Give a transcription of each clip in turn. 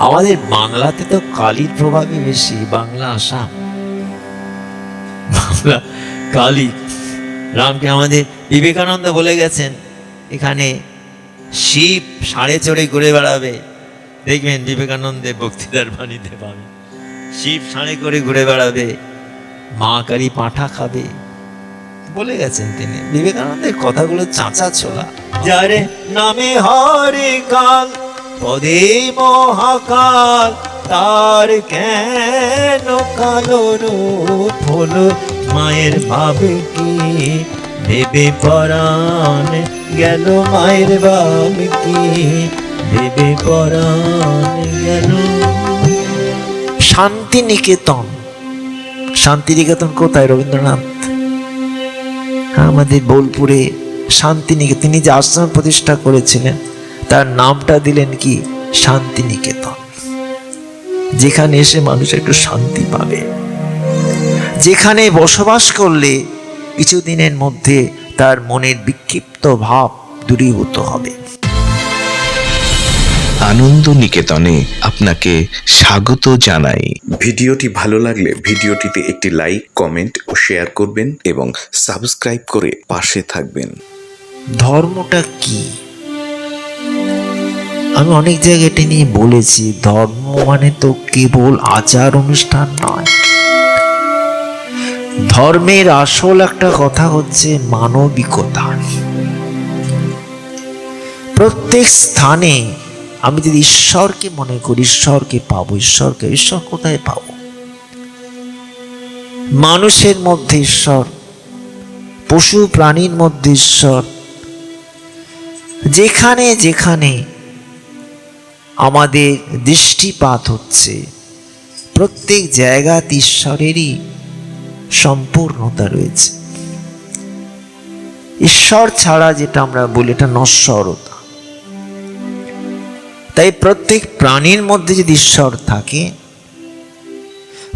আমাদের বাংলাতে তো কালীর প্রভাবই বেশি, বাংলা আসাম, বাংলা কালী। রামকে আমাদের বিবেকানন্দ বলে গেছেন, এখানে শিব ষাঁড়ে চড়ে ঘুরে বেড়াবে। দেখবেন বিবেকানন্দের বক্তৃতার বাণীতে পাবে, শিব ষাঁড়ে করে ঘুরে বেড়াবে, মা কালী পাঁঠা খাবে, বলে গেছেন তিনি। বিবেকানন্দের কথাগুলো চাঁচা ছোলা। যারে নামে হরে কাল পদে মহাকাল, তার কেন কালো রূপ হলো, মায়ের ভাবে কি দেবে পরাণ গেল, মায়ের ভাবে কি দেবে পরাণ গেল। শান্তিনিকেতন, শান্তিনিকেতন কোথায়? রবীন্দ্রনাথ আমাদের বোলপুরে শান্তিনিকেতন, তিনি যে আশ্রম প্রতিষ্ঠা করেছিলেন তার নামটা দিলেন কি? শান্তিনিকেতন। যেখানে এসে মানুষ একটু শান্তি পাবে, যেখানে বসবাস করলে কিছুদিনের মধ্যে তার মনের বিক্ষিপ্ত ভাব দূরীভূত হবে। আনন্দ নিকেতনে আপনাকে স্বাগত জানাই। ভিডিওটি ভালো লাগলে ভিডিওটিতে একটি লাইক, কমেন্ট ও শেয়ার করবেন এবং সাবস্ক্রাইব করে পাশে থাকবেন। ধর্মটা কি? আমি অনেক জায়গায় এটা নিয়ে বলেছি, ধর্ম মানে তো কেবল আচার অনুষ্ঠান নয়। ধর্মের আসল একটা কথা হচ্ছে মানবিকতা। প্রত্যেক স্থানে আমি যদি ঈশ্বরকে মনে করি, ঈশ্বরকে পাবো। ঈশ্বর কোথায় পাবো? মানুষের মধ্যে ঈশ্বর, পশু প্রাণীর মধ্যে ঈশ্বর। যেখানে যেখানে আমাদের দৃষ্টিপাত হচ্ছে, প্রত্যেক জায়গাতে ঈশ্বরেরই সম্পূর্ণতা রয়েছে। ঈশ্বর ছাড়া যেটা আমরা বলি, এটা নশ্বরতা। তাই প্রত্যেক প্রাণীর মধ্যে যদি ঈশ্বর থাকে,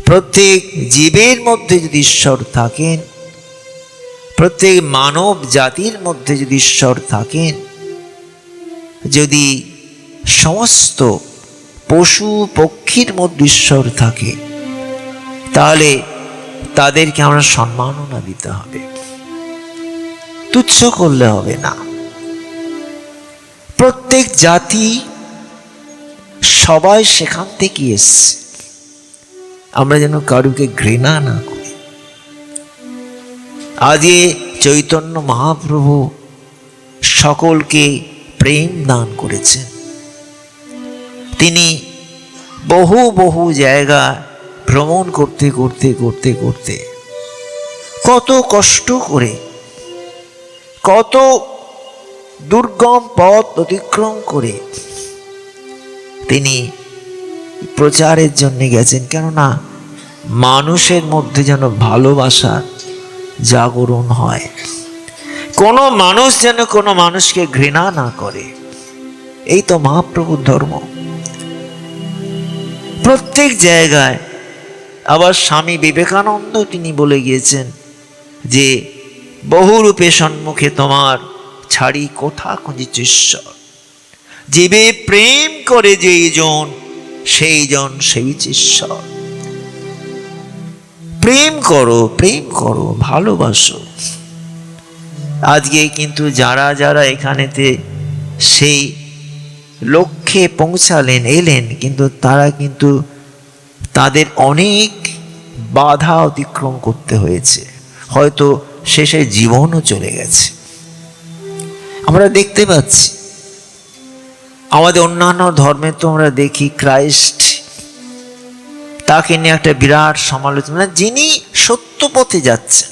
প্রত্যেক জীবের মধ্যে যদি ঈশ্বর থাকেন, প্রত্যেক মানব জাতির মধ্যে যদি ঈশ্বর থাকেন, যদি সমস্ত পশু পক্ষীর মধ্যে ঈশ্বর থাকে, তাহলে তাদেরকে আমরা সম্মাননা দিতে হবে, তুচ্ছ করলে হবে না। প্রত্যেক জাতি সবাই সেখান থেকে এসছে, আমরা যেন কারুকে ঘৃণা না করি। আজকে চৈতন্য মহাপ্রভু সকলকে প্রেম দান করেছেন। তিনি বহু বহু জায়গা ভ্রমণ করতে করতে করতে করতে কত কষ্ট করে, কত দুর্গম পথ অতিক্রম করে তিনি প্রচারের জন্য গেছেন। কেননা মানুষের মধ্যে যেন ভালোবাসার জাগরণ হয়, কোনো মানুষ যেন কোনো মানুষকে ঘৃণা না করে। এই তো মহাপ্রভুর ধর্ম। প্রত্যেক জায়গায় আবার স্বামী বিবেকানন্দ তিনি বলে গিয়েছেন যে, বহুরূপে সম্মুখে তোমার ছাড়ি কোথা খুঁজিছ ঈশ্বর, জীবে প্রেম করে যেই জন সেই জন সেবিছে ঈশ্বর। প্রেম করো, প্রেম করো, ভালোবাসো। আজকে কিন্তু যারা যারা এখানেতে সেই লক্ষ্যে পৌঁছালেন, এলেন, কিন্তু তারা কিন্তু তাদের অনেক বাধা অতিক্রম করতে হয়েছে, হয়তো শেষে জীবনও চলে গেছে। আমরা দেখতে পাচ্ছি আমাদের অন্যান্য ধর্মে তো আমরা দেখি ক্রাইস্ট, তাকে নিয়ে একটা বিরাট সমালোচনা। যিনি সত্য পথে যাচ্ছেন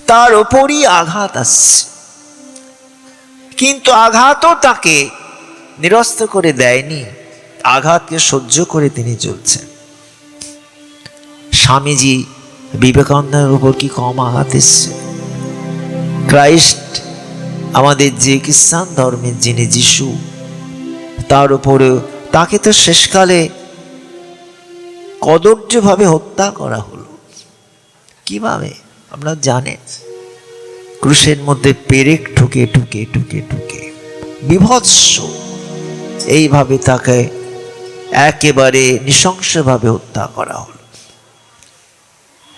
তার ওপরই আঘাত আসছে, কিন্তু আঘাতও তাকে নিরস্ত করে দেয়নি, আঘাতকে সহ্য করে তিনি চলছেন। স্বামীজি বিবেকানন্দের উপর কি কম আঘাত এসছে? ক্রাইস্ট, আমাদের যে খ্রিস্টান ধর্মের যিনি যিশু, তার উপরেও তাকে তো শেষকালে কদর্যভাবে হত্যা করা হলো। কিভাবে আপনারা জানেন? ক্রুশের মধ্যে পেরেক ঠুকে ঠুকে ঠুকে ঠুকে বিভৎস এইভাবে তাকে একেবারে নৃশংসভাবে হত্যা করা হলো।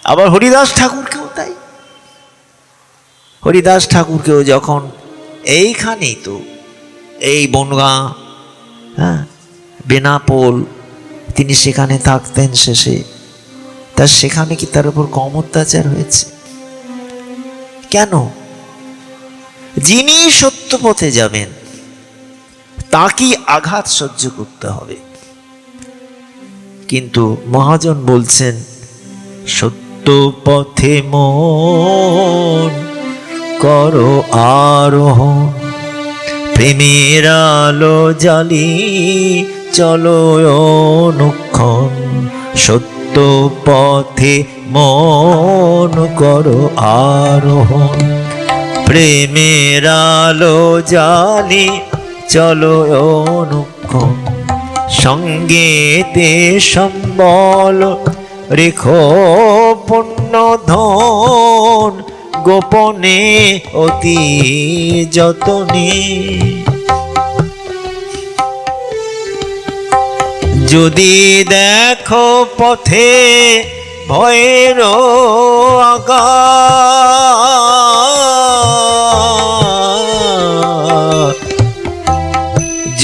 আবার হরিদাস ঠাকুরকেও তাই। হরিদাস ঠাকুরকেও যখন এইখানেই তো এই বনগাঁ, হ্যাঁ, বেনাপোল, তিনি সেখানে থাকতেন শেষে, তা সেখানে কি তার উপর কম অত্যাচার হয়েছে? কেন? যিনি সত্য পথে যাবেন তাকেই আঘাত সহ্য করতে হবে। কিন্তু মহাজন বলছেন, সত্য পথে মন করো আরোহণ, প্রেমের আলো জ্বালি চলো অনুক্ষণ। সত্য পথে মন করো আরোহণ, প্রেমের আলো জ্বালি চলো অনুক্ষণ। সঙ্গেতে সম্বল রেখো পুণ্য ধন, গোপনে অতি যতনে। যদি দেখো পথে ভয়ের আঘাত,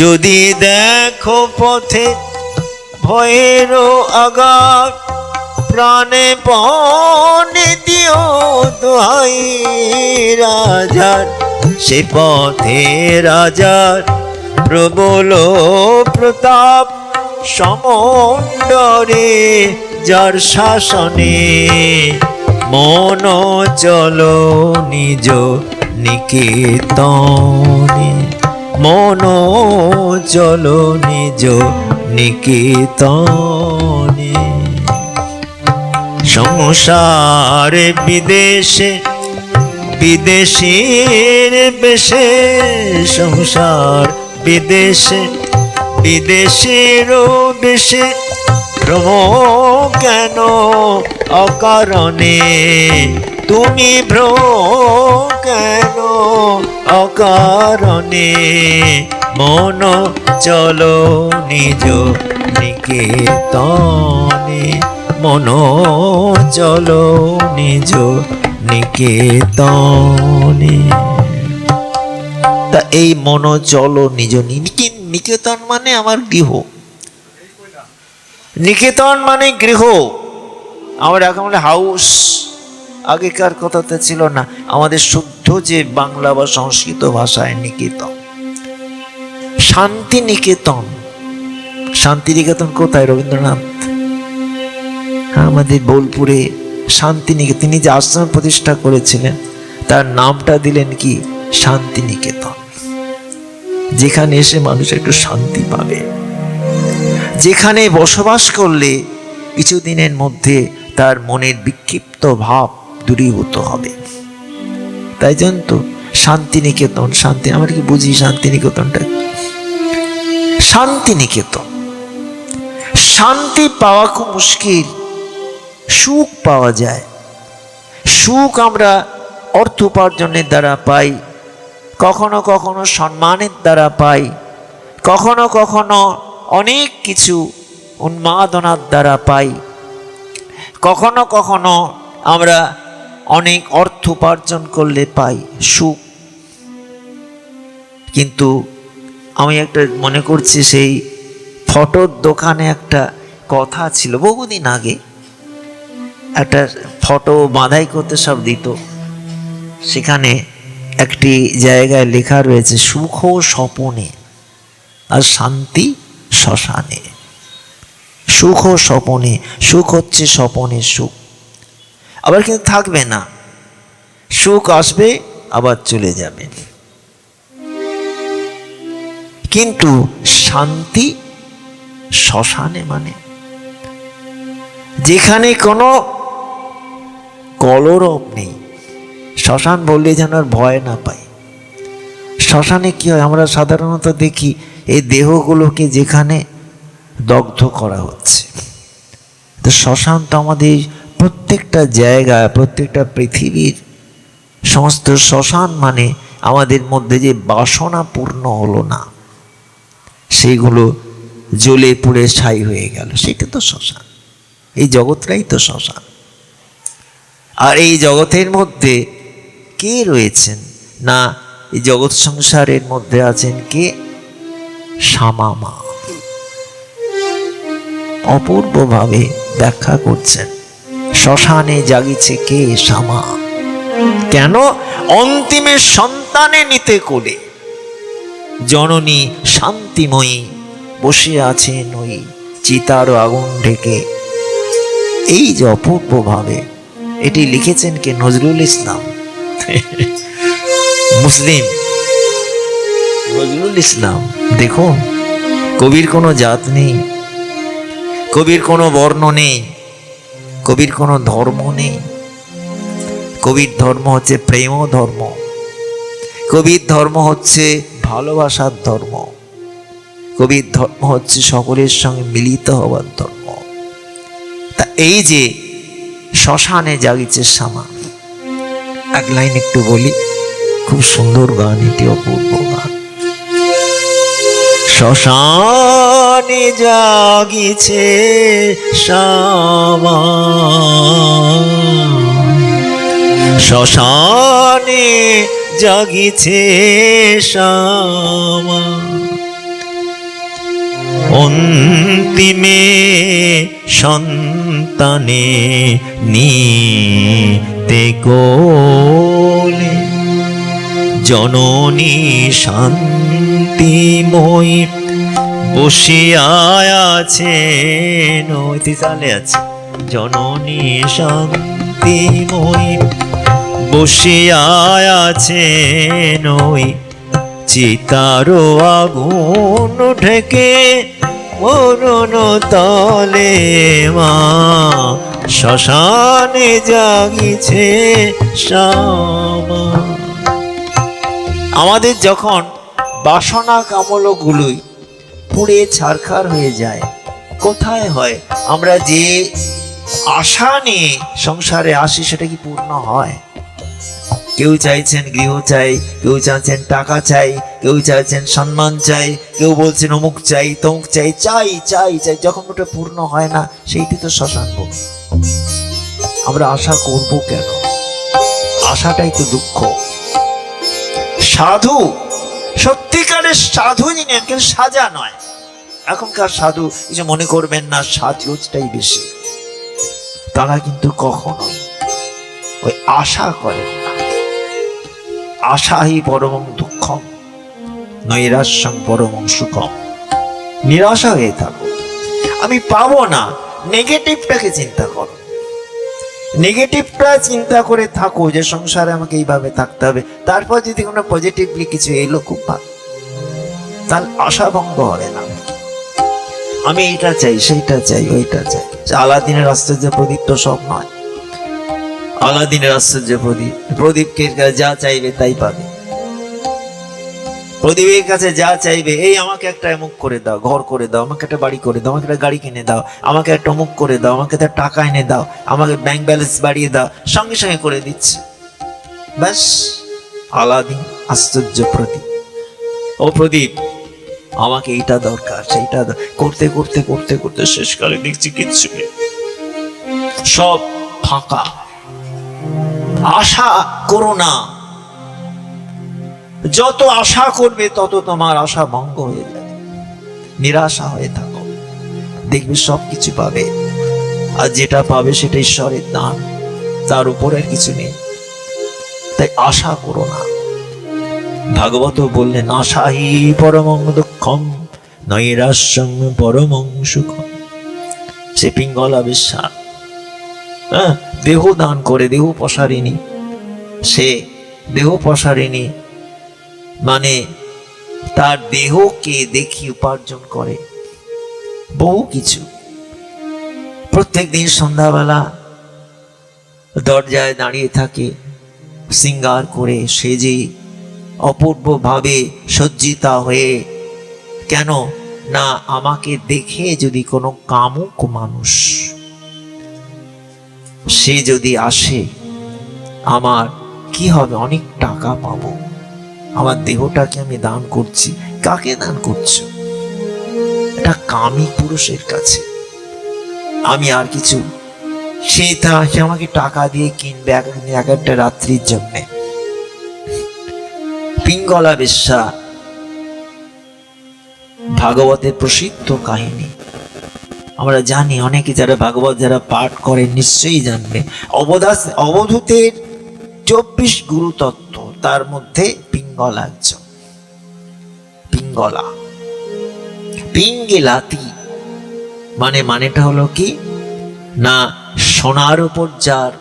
যদি দেখো পথে ভয়ের আঘাত, প্রাণে পণে দিও দোহাই রাজার। সে পথে রাজার প্রবল প্রতাপ, সমুদ্রে যার শাসনে। মন চলো নিজ নিকেতনে, মন চলো নিজ নিকেতনে। সংসারে বিদেশে বিদেশীর বেশে, সংসার বিদেশে বিদেশীর বেশে, ভ্রম কেন অকারণে? তুমি ভ্রম কেন অকারণে? মন চলো নিজ নিকেতনে, মন চলো নিজ নিকেতনে। তা এই মন চলো নিজ নিকেতন মানে আমার গৃহ, নিকেতন মানে গৃহ। আমার এখন হাউস, আগেকার কথাতে ছিল না, আমাদের শুদ্ধ যে বাংলা বা সংস্কৃত ভাষায় নিকেতন। শান্তি নিকেতন, শান্তি নিকেতন কোথায়? রবীন্দ্রনাথ আমাদের বোলপুরে শান্তি নিকেতন, তিনি যে আশ্রম প্রতিষ্ঠা করেছিলেন তার নামটা দিলেন কি? শান্তি নিকেতন। যেখানে এসে মানুষ একটু শান্তি পাবে, যেখানে বসবাস করলে কিছুদিনের মধ্যে তার মনের বিক্ষিপ্ত ভাব দূরীভূত হবে। তাই জান তো শান্তি নিকেতন, শান্তি আমরা কি বুঝি শান্তি নিকেতনটা? শান্তি নিকেতন, শান্তি পাওয়া খুব মুশকিল, সুখ পাওয়া যায়। সুখ আমরা অর্থ উপার্জনের দ্বারা পাই, কখনো কখনো সম্মানের দ্বারা পাই, কখনো কখনো অনেক কিছু উন্মাদনার দ্বারা পাই, কখনো কখনো আমরা অনেক অর্থ উপার্জন করলে পাই সুখ। কিন্তু আমি একটা মনে করছি, সেই ফটোর দোকানে একটা কথা ছিল বহুদিন আগে, একটা ফটো বাঁধাই করতে সব দিত, সেখানে একটি জায়গায় লেখা রয়েছে, সুখ স্বপনে আর শান্তি শ্মশানে। সুখ স্বপনে, সুখ হচ্ছে স্বপনের সুখ, আবার কিন্তু থাকবে না, সুখ আসবে আবার চলে যাবে। কিন্তু শান্তি শ্মশানে মানে যেখানে কোনো কলরব নেই। শ্মশান বললে যেন আর ভয় না পাই। শ্মশানে কি হয়? আমরা সাধারণত দেখি এই দেহগুলোকে যেখানে দগ্ধ করা হচ্ছে। তো শ্মশান তো আমাদের প্রত্যেকটা জায়গায়, প্রত্যেকটা পৃথিবীর সমস্ত শ্মশান মানে আমাদের মধ্যে যে বাসনা পূর্ণ হলো না, সেইগুলো জ্বলে পুড়ে ছাই হয়ে গেল, সেটা তো শ্মশান। এই জগৎটাই তো শ্মশান। আর এই জগতের মধ্যে কে রয়েছেন? না, এই জগৎ সংসারের মধ্যে আছেন কে? শ্যামা মা। অপূর্বভাবে ব্যাখ্যা করছেন, শ্মশানে জাগিছে কে? শ্যামা। কেন? অন্তিমে সন্তানে নিতে কোলে জননী শান্তিময়ী বসে আছেন ওই চিতার আগুন ঢেকে। এই যে অপূর্বভাবে, এটি লিখেছেন কে? নজরুল ইসলাম। মুসলিম নজরুল ইসলাম। দেখুন, কবির কোনো জাত নেই, কবির কোনো বর্ণ নেই, কবির কোনো ধর্ম নেই। কবির ধর্ম হচ্ছে প্রেম ধর্ম, কবির ধর্ম হচ্ছে ভালোবাসার ধর্ম, কবির ধর্ম হচ্ছে সকলের সঙ্গে মিলিত হওয়ার ধর্ম। তা এই যে শ্মশানে জাগিছে শ্যামা, এক লাইন একটু বলি, খুব সুন্দর গান এটি, অপূর্ব গান। শ্মশানে জাগিছে শ্যামা, শ্মশানে জাগিছে শ্যামা, অন্তিমে সন্তানে নিতে কোলে জননী শান্তিময়ী বসিয়া আছেন। তিসালে আছে, জননী শান্তিময়ী বসিয়া আছেন ওই চিতারো আগুন ঢেকে মরণ তলে মা, শ্মশানে জাগিছে শ্যামা। আমাদের যখন বাসনা কামনাগুলোই পুড়ে ছারখার হয়ে যায়, কোথায় হয়? আমরা যে আশা নিয়ে সংসারে আসি সেটা কি পূর্ণ হয়? কেউ চাইছেন গৃহ চাই, কেউ চাইছেন টাকা চাই, কেউ চাইছেন সম্মান চাই, কেউ বলছেন অমুক চাই তমুক চাই, চাই চাই চাই। যখন ওটা পূর্ণ হয় না, সেইটি তো শ্মশান ভূমি। আমরা আশা করব কেন? আশাটাই তো দুঃখ। সাধু, সত্যিকারের সাধু যিনি, কিন্তু সাজা নয়। এখনকার সাধু কিছু মনে করবেন না, সাজগোজটাই বেশি। তারা কিন্তু কখনোই ওই আশা করেন না। আশাহি পরমং দুঃখম নৈরাশ্যং পরমং সুখম। নিরাশা হয়ে থাকো, আমি পাবো না, নেগেটিভটাকে চিন্তা করো। নেগেটিভটা চিন্তা করে থাকো যে সংসারে আমাকে এইভাবে থাকতে হবে, তারপর যদি কোনো পজিটিভলি কিছু এলো খুব ভালো, তাহলে আশা ভঙ্গ হবে না। আমি এইটা চাই, সেইটা চাই, ওইটা চাই। আলাদিনের আশ্চর্য প্রদীপ তো সব নয়। আলাদিনের আশ্চর্য প্রদীপ, প্রদীপকে যা চাইবে তাই পাবে। প্রদীপের কাছে যা চাইবে, এই আমাকে একটা অমুক করে দাও, ঘর করে দাও, আমাকে একটা বাড়ি করে দাও, আমাকে একটা গাড়ি কিনে দাও, আমাকে একটা অমুক করে দাও, আমাকে একটা টাকা এনে দাও, আমাকে ব্যাংক ব্যালেন্স বাড়িয়ে দাও, সঙ্গে সঙ্গে করে দিচ্ছে। ব্যাস, আলাদিন আশ্চর্য প্রদীপ। ও প্রদীপ, আমাকে এইটা দরকার, সেইটা করতে করতে করতে করতে শেষকালে দেখছি কিচ্ছু নেই, সব ফাঁকা। আশা করো না, যত আশা করবে তত তোমার আশা ভঙ্গ হয়ে যাবে। নিরাশা হয়ে থাকো, দেখবে সব কিছু পাবে, আর যেটা পাবে সেটা ঈশ্বরের দান, তার উপরে কিছু নেই। তাই আশা করো না। ভাগবত বললেন, আশাহি পরমং দুঃখম নৈরাশ্যং পরমং সুখম। সে পিঙ্গলা বিশ্বাস, দেহ দান করে, দেহ প্রসারিণী। সে দেহ প্রসারিণী মানে তার দেহকে দেখি উপার্জন করে বহু কিছু। প্রত্যেক দিন সন্ধ্যাবেলা দরজায় দাঁড়িয়ে থাকে, শৃঙ্গার করে সেজে অপূর্বভাবে সজ্জিতা হয়ে। কেন না, আমাকে দেখে যদি কোনো কামুক মানুষ সে যদি আসে, আমার কি হবে? অনেক টাকা পাবো। আমার দেহটাকে আমি দান করছি। কাকে দান করছো? একটা কামী পুরুষের কাছে। আমি আর কিছু, সে আমাকে টাকা দিয়ে কিনবে এক একটা রাত্রির জন্য। পিঙ্গলা বেশ্যা ভাগবতের প্রসিদ্ধ কাহিনী আমরা জানি, অনেকে যারা ভাগবত যারা পাঠ করে নিশ্চয়ই জানবে। অবধূতের 24 গুরু তত্ত্ব, তার মধ্যে পিঙ্গলা একজন। পিঙ্গলা, পিঙ্গলাতি মানেটা হলো কি না, সোনার উপর যার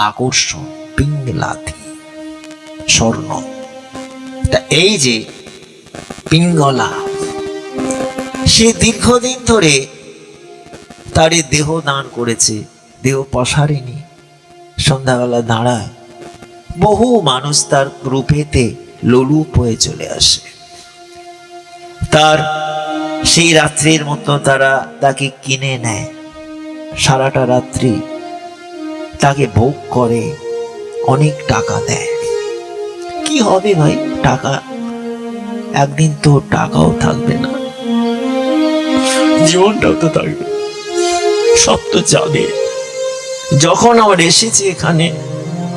আকর্ষণ, পিঙ্গলাতি স্বর্ণ। তা এই যে পিঙ্গলা, সে দীর্ঘদিন ধরে তার দেহ দান করেছে, দেহ পসারেনি। সন্ধ্যাবেলা দাঁড়ায়, বহু মানুষ তার রূপেতে লোলুপ হয়ে চলে আসে। তার সেই রাত্রির মতো তারা তাকে কিনে নেয়, সারাটা রাত্রি তাকে ভোগ করে, অনেক টাকা দেয়। কি হবে ভাই, টাকা একদিন তো টাকাও থাকবে না, জীবনটাও তো থাকবে, সব তো যাবে। যখন আমার এসেছি এখানে,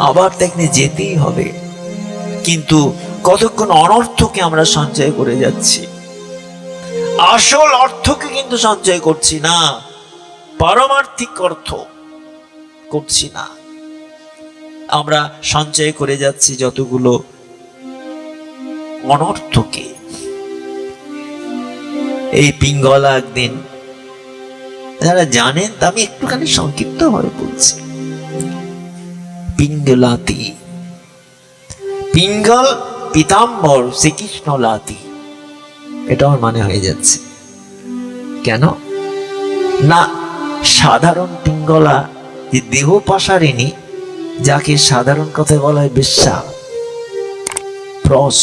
আবার দেখতে যেতেই হবে। কিন্তু কতক্ষণ অনর্থকে আমরা সঞ্চয় করে যাচ্ছি, আসল অর্থকে কিন্তু সঞ্চয় করছি না, পারমার্থিক অর্থ করছি না। আমরা সঞ্চয় করে যাচ্ছি যতগুলো অনর্থকে। এই পিঙ্গলা একদিন, যারা জানেন আমি একটুখানি সংক্ষিপ্ত ভাবে বলছি। পিঙ্গলাতি, পিঙ্গল পীতাম্বর শ্রীকৃষ্ণ লাতি, এটা আমার মানে হয়ে যাচ্ছে। কেন না, সাধারণ পিঙ্গলা যে দেহ পাসারিনী, যাকে সাধারণ কথায় বলা হয় বেশ্যা, প্রস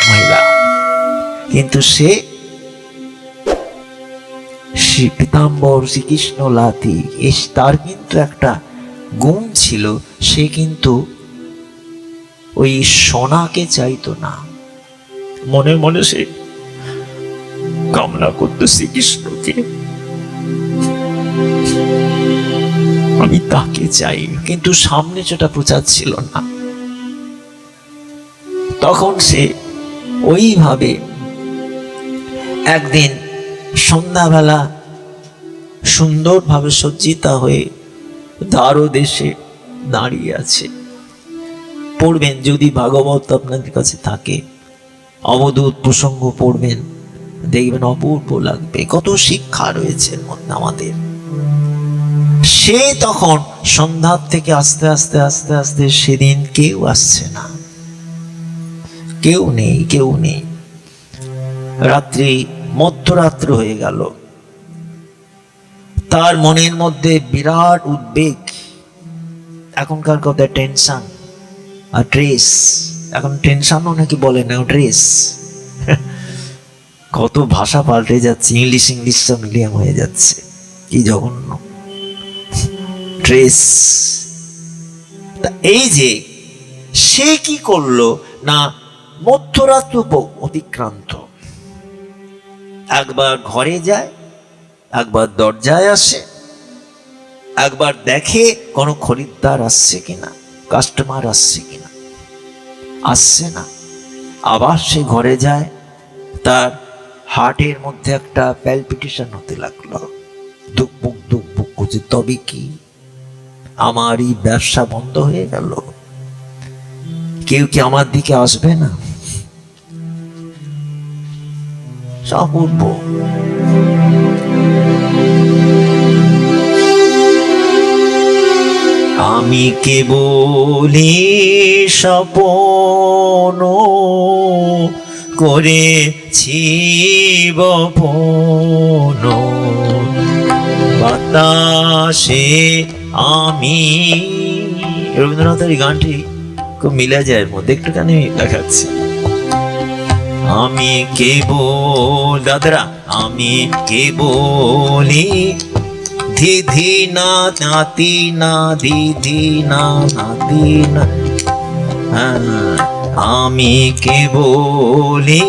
মহিলা, কিন্তু সে পীতাম্বর শ্রীকৃষ্ণ লাতি, তার কিন্তু একটা গুণ ছিল, সে কিন্তু ওই সোনাকে চাইতো না, মনে মনে সে কামনা করতো শ্রীকৃষ্ণকে, আমি তাকে চাই, কিন্তু সামনে সেটা প্রচার ছিল না। তখন সে ওইভাবে একদিন সন্ধ্যাবেলা সুন্দরভাবে সজ্জিতা হয়ে দ্বারদেশে দাঁড়িয়ে আছে। পড়বেন যদি ভাগবত আপনাদের কাছে থাকে, অবধূত প্রসঙ্গ পড়বেন, দেখবেন অপূর্ব লাগবে, কত শিক্ষা রয়েছে এর মধ্যে আমাদের। সে তখন সন্ধ্যার থেকে আস্তে আস্তে আস্তে আস্তে, সেদিন কেউ আসছে না, কেউ নেই, কেউ নেই। রাত্রি মধ্যরাত্র হয়ে গেল, তার মনের মধ্যে বিরাট উদ্বেগ। এখনকার কথা টেনশন আর ট্রেস, এখন টেনশনও নাকি বলে না, ট্রেস। কত ভাষা পাল্টে যাচ্ছে, ইংলিশ মিডিয়াম হয়ে যাচ্ছে, কি জঘন্য ট্রেস। এই যে সে কি করলো না, মধ্যরাত্র অতিক্রান্ত, একবার ঘরে যায়, একবার দরজায় আসে, একবার দেখে কোনো খরিদ্দার আসছে কিনা, কাস্টমার আসছে কিনা, আসছে না। আবার সে ঘরে যায়, তার হার্টের মধ্যে একটা প্যালপিটেশন হতে লাগলো, দুকবুক দুকবুক করছে, তবে কি আমার এই ব্যবসা বন্ধ হয়ে গেল, কেউ কি আমার দিকে আসবে না? অপূর্ব। আমি কেবলি স্বপন করেছি বপন, বাতাসে আমি। রবীন্দ্রনাথের এই গানটি খুব মিলে যায় এর মধ্যে, একটুখানি দেখাচ্ছি। আমি কেবল, দাদারা, আমি কেবলি ধিধি না নাতি না দিধি না নাতি না, আমি কেবলি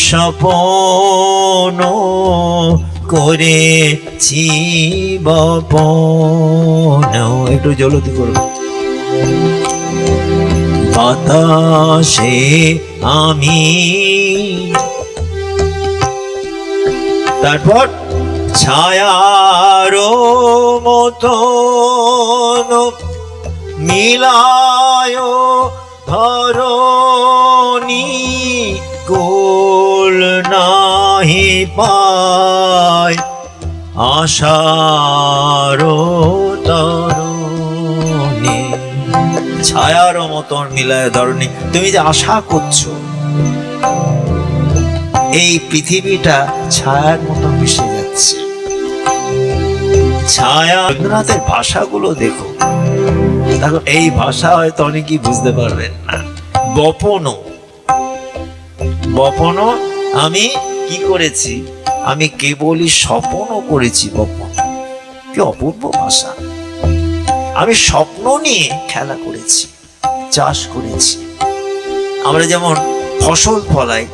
স্বপন করেছি বপন। একটু জলদি করো। বাতাসে আমি, তারপর ছায়ার মতন মিলায় ধরণী, কুল নাহি পায় আশার তরণী। ছায়ার মতন মিলায় ধরণী, তুমি যে আশা করছো এই পৃথিবীটা ছায়ার মতন মিশে যাচ্ছে। ছায়া, রবীন্দ্রনাথের ভাষাগুলো দেখো, দেখো এই ভাষা হয়তো অনেকেই বুঝতে পারবেন না। বপন, বপন আমি কি করেছি, আমি কেবলই স্বপনও করেছি বপন। কি অপূর্ব ভাষা। আমি স্বপ্ন নিয়ে খেলা করেছি, চাষ করেছি। আমরা যেমন ফসল ফলাই,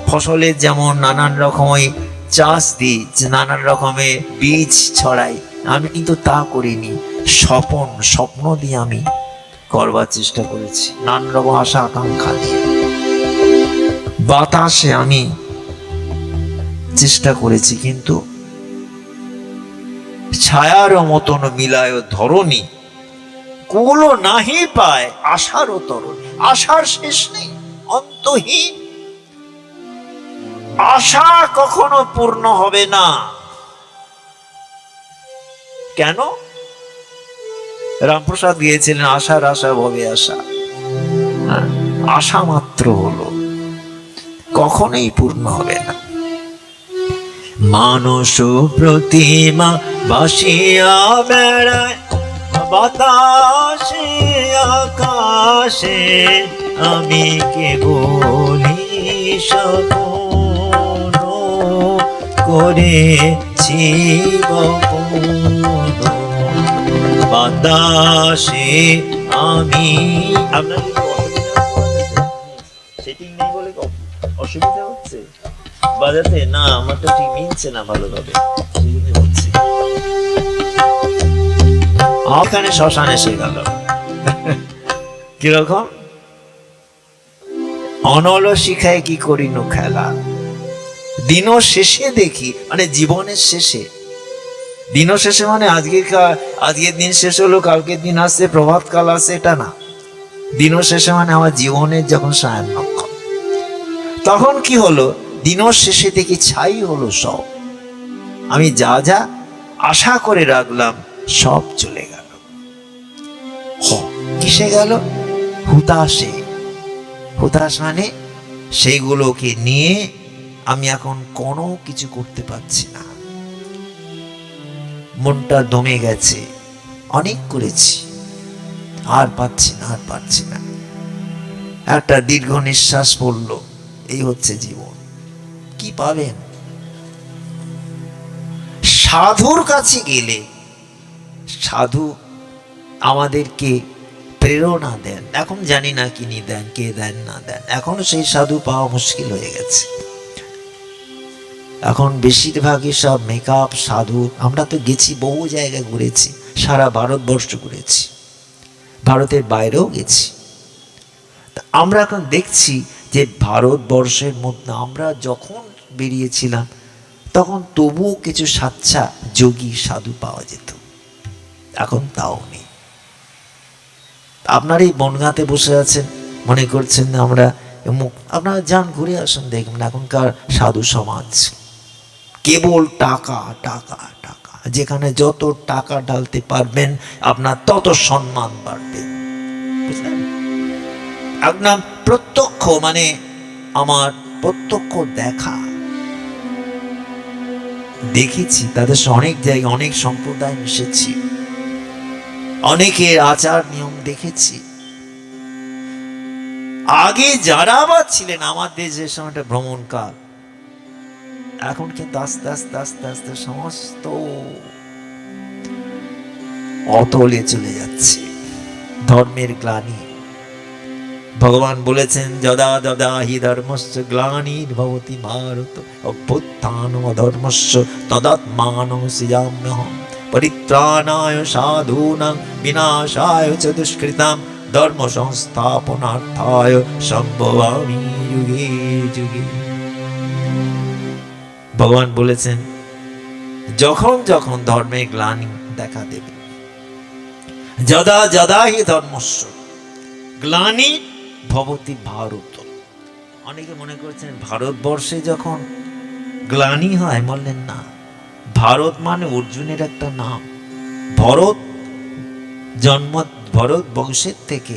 ফসলের যেমন নানান রকমের চাষ দিই, নানান রকমের বীজ ছড়াই, আমি কিন্তু তা করিনি। স্বপ্ন দিয়ে আমি করবার চেষ্টা করেছি, নানান রকম আশা আকাঙ্ক্ষা দিয়ে। বাতাসে আমি চেষ্টা করেছি, কিন্তু ছায়ার মতন মিলায় ধরণী, কুল নাহি পায় আশারও তরণী। আশার শেষ নেই, অন্তহীন। আশা কখনো পূর্ণ হবে না। কেন? রামপ্রসাদ গিয়েছিলেন, আশার আশা ভবে আশা। আশা মাত্র হলো, কখনোই পূর্ণ হবে না। মানস প্রতিমা ভাসিয়া বেড়ায় বাতাসে আকাশে, আমি কেবলি স্বপন করেছি বপন। বাতাসে আমি, আপনার সেটিং নেই বলে অসুবিধা হচ্ছে বাজাতে? না, আমার তো ঠিক মিলছে না ভালোভাবে, ওখানে শ্মশান এসে গেল। কিরকম অনল শিখায় কি করিনু খেলা। দিন শেষে দেখি, মানে জীবনের শেষে, দিন শেষে মানে আজকের দিন শেষ হলো, কালকের দিন আসছে, প্রভাত কাল আসছে, এটা না। দিন শেষে মানে আমার জীবনের যখন সায়ান্নক্ষণ, তখন কি হলো, দিন শেষে দেখি ছাই হলো সব। আমি যা যা আশা করে রাখলাম সব চলে গেল। কিসে গেল? হুতাশে। হুতাশ মানে সেইগুলোকে নিয়ে আমি এখন কোনো কিছু করতে পারছি না। মনটা দমে গেছে, অনেক করেছি, আর পাচ্ছি না, আর পাচ্ছি না। একটা দীর্ঘ নিঃশ্বাস পড়লো, এই হচ্ছে জীবন। কি পাবেন? সাধুর কাছে গেলে সাধু আমাদেরকে প্রেরণা দেন। এখন জানি না কিনি দেন, কে দেন না দেন, এখনো সেই সাধু পাওয়া মুশকিল হয়ে গেছে। এখন বেশিরভাগই সব মেকআপ সাধু। আমরা তো গেছি, বহু জায়গায় ঘুরেছি, সারা ভারতবর্ষ ঘুরেছি, ভারতের বাইরেও গেছি। আমরা এখন দেখছি যে ভারতবর্ষের মধ্যে আমরা যখন বেরিয়েছিলাম তখন তবুও কিছু সাচ্চা যোগী সাধু পাওয়া যেত, এখন তাও নেই। আপনার এই বনগাঁতে বসে আছেন, মনে করছেন আমরা আপনারা যান, ঘুরে আসুন, দেখবেন এখনকার সাধু সমাজ কেবল টাকা টাকা টাকা। যেখানে যত টাকা ঢালতে পারবেন আপনার তত সম্মান বাড়বে, বুঝলেন? আপনার প্রত্যক্ষ, মানে আমার প্রত্যক্ষ দেখা, দেখেছি তাদের অনেক জায়গায় অনেক সম্প্রদায় মিশেছি, অনেকের আচার নিয়ম দেখেছি। আগে যারা আবার ছিলেন আমার দেশে সময়টা ভ্রমণকাল, এখন কিন্তু আস্তে আস্তে আস্তে আস্তে সমস্ত অতলে চলে যাচ্ছে। ধর্মের গ্লানি, ভগবান বলেছেন যদা যদা হি ধর্মস্য গ্লানির্ভবতি ভারত অভ্যুত্থানম অধর্মস্য তদাত্মানং সৃজাম্যহম পরিত্রাণায় সাধূনাং বিনাশায় চ দুষ্কৃতাম ধর্ম সংস্থাপনার্থায় সম্ভবামি যুগে যুগে। ভগবান বলেছেন যখন যখন ধর্মে গ্লানি দেখা দেবে, যদা যদা হি ধর্মস্য গ্লানি ভবতি ভারত। অনেকে মনে করছেন ভারতবর্ষে যখন গ্লানি হয়, বললেন না, ভারত মানে অর্জুনের একটা নাম। ভরত বংশের থেকে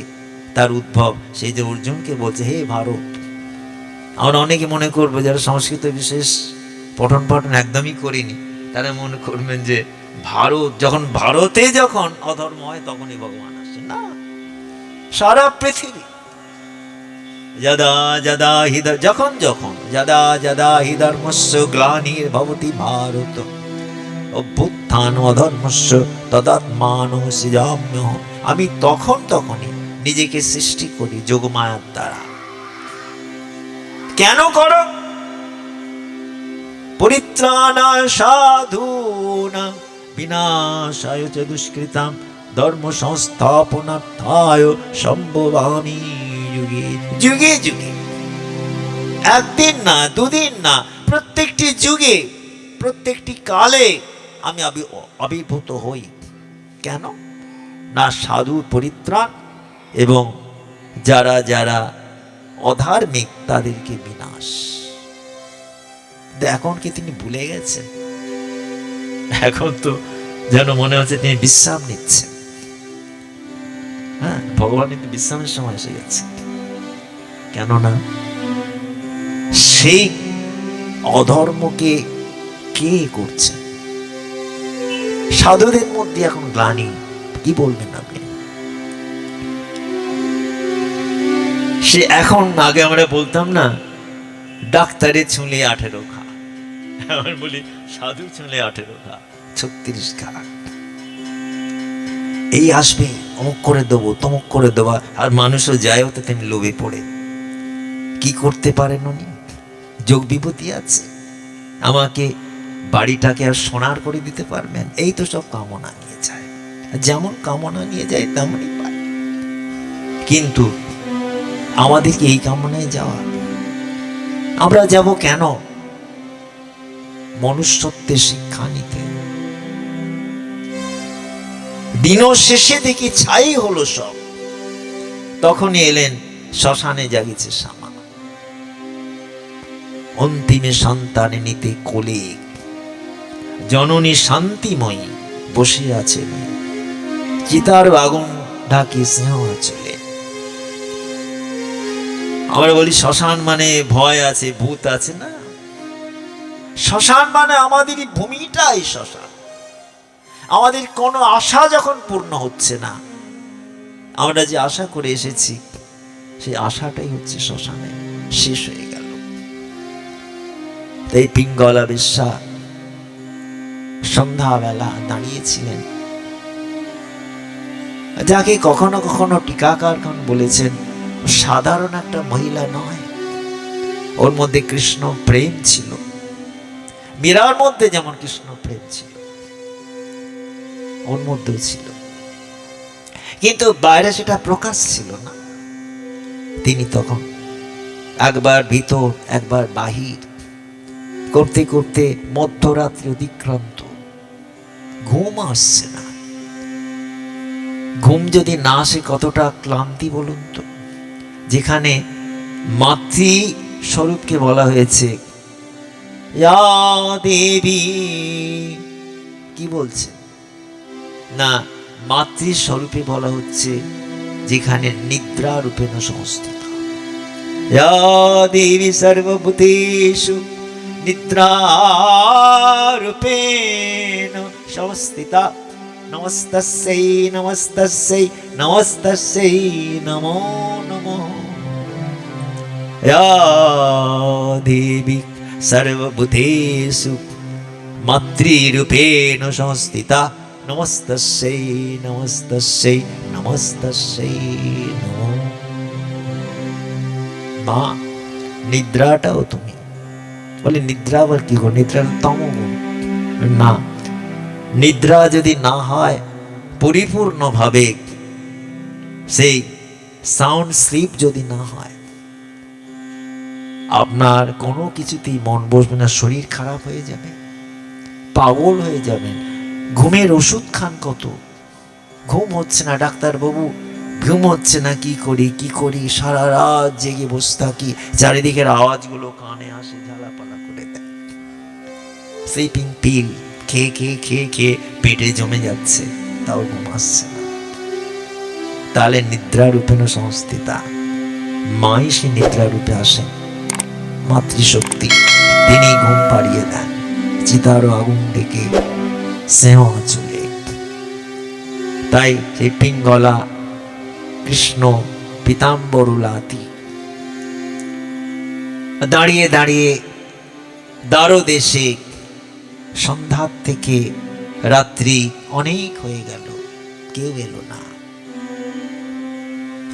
তার উদ্ভব, সেই যে অর্জুনকে বলছে হে ভারত। আমরা অনেকে মনে করবো যারা সংস্কৃত বিশেষ পঠন পাঠন একদমই করিনি, তারা মনে করবেন যে ভারতে যখন অধর্ম হয় তখনই ভগবান আসে। না, সারা পৃথিবী যদা যদা হি যখন যখন যদা যদা হি ধর্মস্য গ্লানির্ভবতি ভারত অভ্যুত্থান অধর্মস্য তদাত্মানং সৃজাম্যহম। আমি তখন তখনই নিজেকে সৃষ্টি করি যোগমায়ার দ্বারা। কেন করো? পরিত্রাণায় সাধূনাং বিনাশায় চ দুষ্কৃতাম ধর্ম সংস্থাপনার্থায় সম্ভবামি যুগে যুগে যুগে। একদিন না, দুদিন না, প্রত্যেকটি যুগে, প্রত্যেকটি কালে আমি আবির্ভূত হই। কেন না? সাধুর পরিত্রাণ এবং যারা যারা অধার্মিক তাদেরকে বিনাশ। এখন কি তিনি ভুলে গেছেন? এখন তো যেন মনে হচ্ছে তিনি বিশ্রাম নিচ্ছেন। হ্যাঁ, ভগবান কিন্তু বিশ্রামের সময় এসে গেছে। কেননা সেই অধর্মকে কে করছে? সাধুদের মধ্যে এখন গ্লানি। কি বলবেন আপনি? সে এখন, আগে আমরা বলতাম না ডাক্তারে ছুঁলে 18 খা, এখন বলি সাধু ছুঁলে 18 খা, 36 খা। এই আসবে, অমুক করে দেবো, তমুক করে দেবো। আর মানুষও যায় হতে তিনি লোভে পড়ে। কি করতে পারেন উনি? যোগ বিভূতি আছে, আমাকে বাড়িটাকে আর সোনার করে দিতে পারবেন, এই তো সব কামনা নিয়ে যায়। যেমন কামনা নিয়ে যায় তেমনই পায়। কিন্তু আমাদেরকে এই কামনায় যাওয়া, আমরা যাব কেন? মনুষ্যত্বের শিক্ষা নিতে। দিন শেষে দেখি ছাই হলো সব। তখনই এলেন শ্মশানে জাগিছে শ্যামা, অন্তিমে সন্তানে নিতে কোলে জননী শান্তিময়ী বসে আছে, চিতার আগুন ঢাকি স্নেহ চলে। আমরা বলি শ্মশান মানে ভয় আছে, ভূত আছে। না, শ্মশান মানে আমাদেরই ভূমিটাই শ্মশান। আমাদের কোনো আশা যখন পূর্ণ হচ্ছে না, আমরা যে আশা করে এসেছি সেই আশাটাই হচ্ছে শ্মশানে শেষ হয়ে গেল। তাই পিঙ্গলা বেশ্যা সন্ধ্যাবেলা দাঁড়িয়েছিলেন, যাকে কখনো কখনো টিকাকারগণ বলেছেন সাধারণ একটা মহিলা নয়, ওর মধ্যে কৃষ্ণ প্রেম ছিল। মীরার মধ্যে যেমন কৃষ্ণ প্রেম ছিল, ওর মধ্যেও ছিল, কিন্তু বাইরে সেটা প্রকাশ ছিল না। তিনি তখন একবার ভিতর একবার বাহির করতে করতে মধ্যরাত্রি অতিক্রান্ত, ঘুম আসছে না। ঘুম যদি না আসে কতটা ক্লান্তি বলুন তো। যেখানে মাতৃ স্বরূপকে বলা হয়েছে ইয়া দেবী, কি বলছে না, মাতৃ স্বরূপে বলা হচ্ছে যেখানে নিদ্রা রূপেণ সংস্থিত। ইয়া দেবী সর্বভূতেষু নিদ্রা রূপেণ সংস্থিতা নমস্তস্যৈ নমস্তস্যৈ নমস্তস্যৈ নমো নমঃ। ইয়া দেবী সর্বভূতেষু মাতৃরূপেণ সংস্থিতা নমস্তস্যৈ নমস্তস্যৈ নমস্তস্যৈ নমো। মা নিদ্রাটাও তুমি। বলে নিদ্রা আবার কি গো? নিদ্রা তমগুণ। না, নিদ্রা যদি না হয় পরিপূর্ণভাবে, সেই সাউন্ড স্লিপ যদি না হয়, আপনার কোনো কিছুতেই মন বসবে না, শরীর খারাপ হয়ে যাবে, পাগল হয়ে যাবেন। ঘুমের ওষুধ খান কত, ঘুম হচ্ছে না, ডাক্তারবাবু ঘুম হচ্ছে না, কি করি, সারা রাত জেগে বসে থাকি, চারিদিকের আওয়াজগুলো কানে আসে, ঝালাপালা করে দেয়। স্লিপিং পিল খেয়ে খেয়ে খেয়ে খেয়ে পেটে জমে যাচ্ছে, তাও ঘুম আসছে না। তাহলে নিদ্রারূপেণ সংস্থিতা, মাই সে নিদ্রারূপে আসেন, মাতৃশক্তি, তিনি ঘুম পাড়িয়ে দেন। চিতার আগুন ডেকে স্নেহ চলে। তাই সেই পিঙ্গলা কৃষ্ণ পীতাম্বরুলাতি দাঁড়িয়ে দাঁড়িয়ে দ্বারদেশে, সন্ধ্যার থেকে রাত্রি অনেক হয়ে গেল, কেউ এলো না।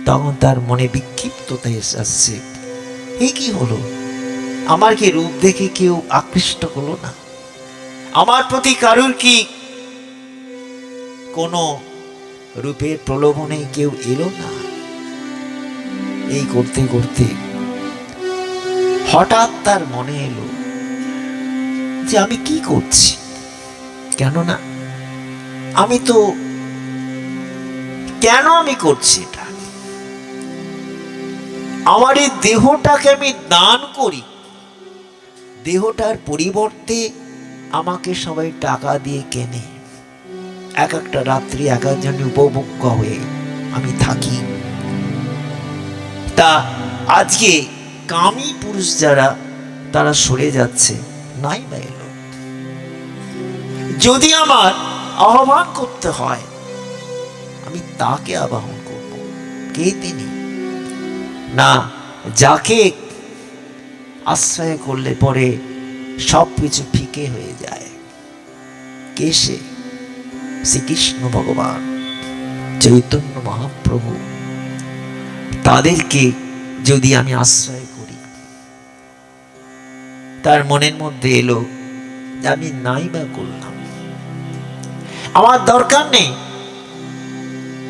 তখন তার মনে বিক্ষিপ্ততা আসছে, এ কি হলো? আমার কি রূপ দেখে কেউ আকৃষ্ট হলো না? আমার প্রতি কারুর কি কোনো রূপের প্রলোভনে কেউ এলো না? এই করতে করতে হঠাৎ তার মনে এলো যে আমি কি করছি, কেননা আমি তো, কেন আমি করছি এটা? আমার এই দেহটাকে আমি দান করি, দেহটার পরিবর্তে আমাকে সবাই টাকা দিয়ে কেনে, এক একটা রাত্রি এক একজন উপভোগ্য হয়ে আমি থাকি। তা আজকে কামী পুরুষ যারা, তারা সরে যাচ্ছে, নাই বা এলো। যদি আমার আহ্বান করতে হয়, আমি তাকে আবাহন করব। কে তিনি? না, যাকে আশ্রয় করলে পরে সবকিছু ফিকে হয়ে যায়। কে সে? শ্রীকৃষ্ণ ভগবান, চৈতন্য মহাপ্রভু। তাদেরকে যদি আমি আশ্রয় করি, তার মনের মধ্যে এলো যে আমি নাই বা করলাম, আমার দরকার নেই,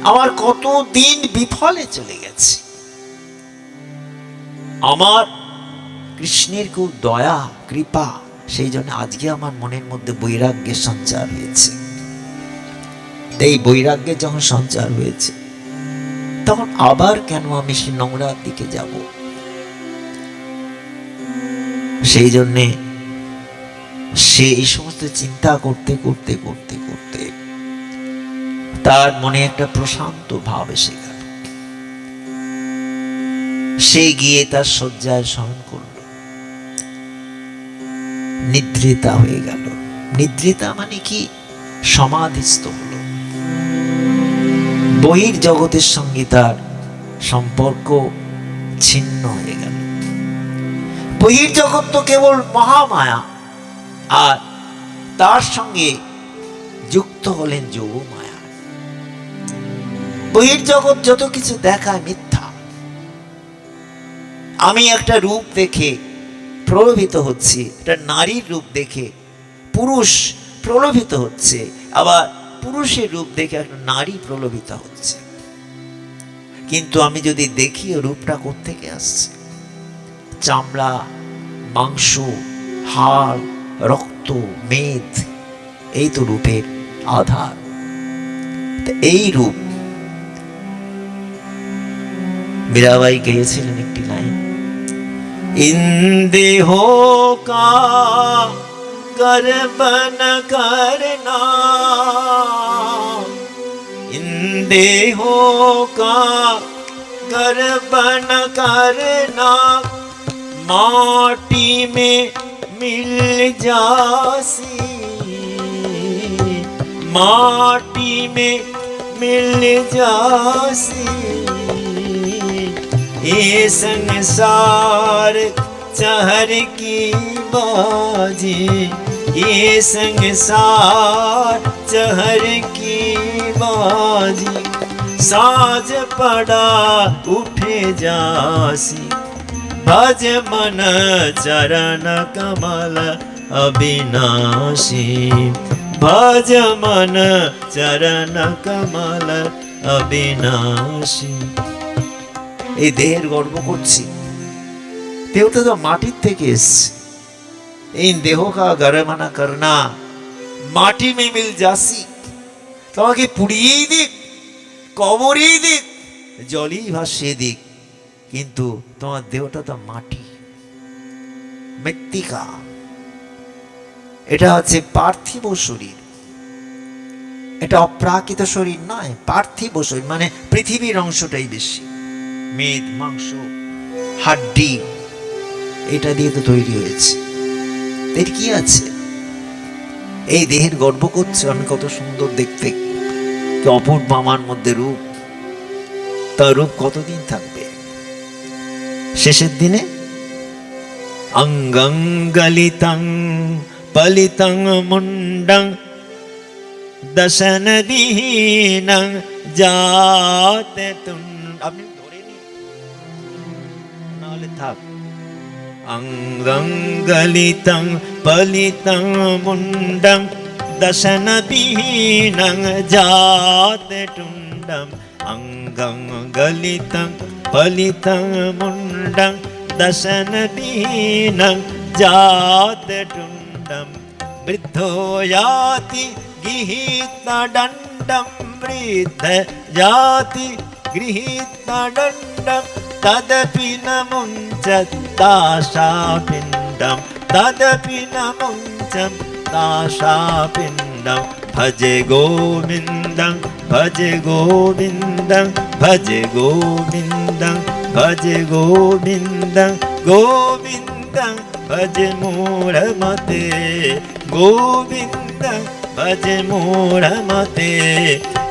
আমার কত দিন বিফলে চলে গেছে। আমার কৃষ্ণের খুব দয়া কৃপা, সেই জন্য আজকে আমার মনের মধ্যে বৈরাগ্যের সঞ্চার হয়েছে। এই বৈরাগ্যের যখন সঞ্চার হয়েছে, তখন আবার কেন আমি সে নোংরার দিকে যাব? সেই জন্যে সে এই সমস্ত চিন্তা করতে করতে করতে করতে তার মনে একটা প্রশান্ত ভাব এসে গেল। সে গিয়ে তার শয্যায় শয়ন করল, নিদ্রিতা হয়ে গেল। নিদ্রিতা মানে কি? সমাধিস্থ হলো। বহির জগতের সঙ্গে তার সম্পর্ক ছিন্ন হয়ে গেল। বহির জগৎ তো কেবল মহামায়া, আর তার সঙ্গে যুক্ত হলেন যোগমায়া। বহির জগৎ যত কিছু দেখায় মিথ্যা। আমি একটা রূপ দেখে প্রলোভিত হচ্ছি, একটা নারীর রূপ দেখে পুরুষ প্রলোভিত হচ্ছে, আবার পুরুষের রূপ দেখে একটা নারী প্রলোভিত হচ্ছে। কিন্তু আমি যদি দেখি ও রূপটা কোত্থেকে আসছে, চামড়া, মাংস, হাড়, রক্ত, মেদ, এই তো রূপের আধার। এই রূপ মীরাবাই গেয়েছিলেন একটি লাইন, इन देहों का गर्व न करना, इन देहों का गर्व न करना, माटी में मिल जासी, माटी में मिल जासी। ये संसार चहर की बाजी, ये संसार चहर की बाजी, साज पड़ा उठे जासी, भज मन चरण कमल अविनाशी भज मन चरण कमल अविनाशी। এই দেহের গর্ব করছি, দেহটা তো মাটির থেকে এসছে। এই দেহ কা গরমানা করনা মাটি মে মিল যাসি, তোমাকে পুড়িয়েই দিক, কবরেই দিক, জলেই ভাসিয়ে দিক, কিন্তু তোমার দেহটা তো মাটি, মৃত্তিকা। এটা হচ্ছে পার্থিব শরীর, এটা অপ্রাকৃত শরীর নয়, পার্থিব শরীর মানে পৃথিবীর অংশটাই বেশি, মেদ মাংস হাড্ডি এটা দিয়ে তো তৈরি হয়েছে। এর কি আছে? এই দেহের গর্ব করছে আমি কত সুন্দর দেখতে, কি অপূর্ব আমার মধ্যে রূপ, তার রূপ কতদিন থাকবে? শেষের দিনে অঙ্গং গলিতং পলিতং মুন্ডং দশন দীনং জাতে তুন। আপনি ধরে নিন, নাহলে থাক। অঙ্গং গলিতং পলিতং মুন্ডং দশন দীনং জাতে টুন্ডম। অঙ্গং গলিতং পলিতং মুন্ডং দশন দীনং জাতে টুন্ডম। বৃদ্ধো याति গৃহীত দণ্ডম বৃদ্ধ याति গৃহীত দণ্ডম। তদপি ন মুঞ্চত দাশাপিণ্ডম তদপি ন মুঞ্চত দাশাপিণ্ডম। ভজে গোবিন্দং ভজে গোবিন্দং ভজে গোবিন্দং ভজে গোবিন্দং গোবিন্দং ভজে মূঢ়মতে গোবিন্দং ভজে মূঢ়মতে।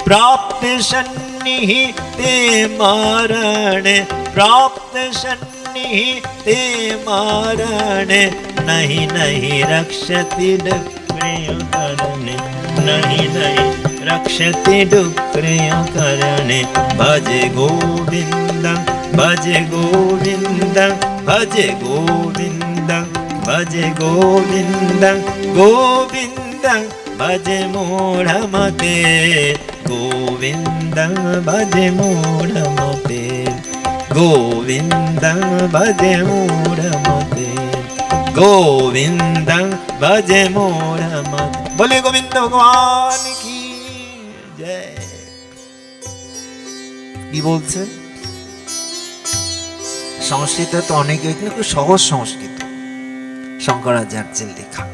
प्राप्त सन्निहिते मारणे प्राप्त सन्निहिते मारणे। नहीं नहीं रक्षति दुःखप्रियकरणे नहीं नहीं रक्षति दुःखप्रियकरणे। भजे गोविन्दं भजे गोविन्दं भजे गोविन्दं भजे गोविन्दं गोविन्दं भजे मूढमते गोविन्दं भजे मूढमते गोविन्दं भजे मूढमते गोविन्दं भजे मूढमते। बोले गोविंद भगवान की जय। কি বলছেন? সংস্কৃত তো অনেক, খুব সহজ সংস্কৃত, শঙ্করাচার্যের লেখা।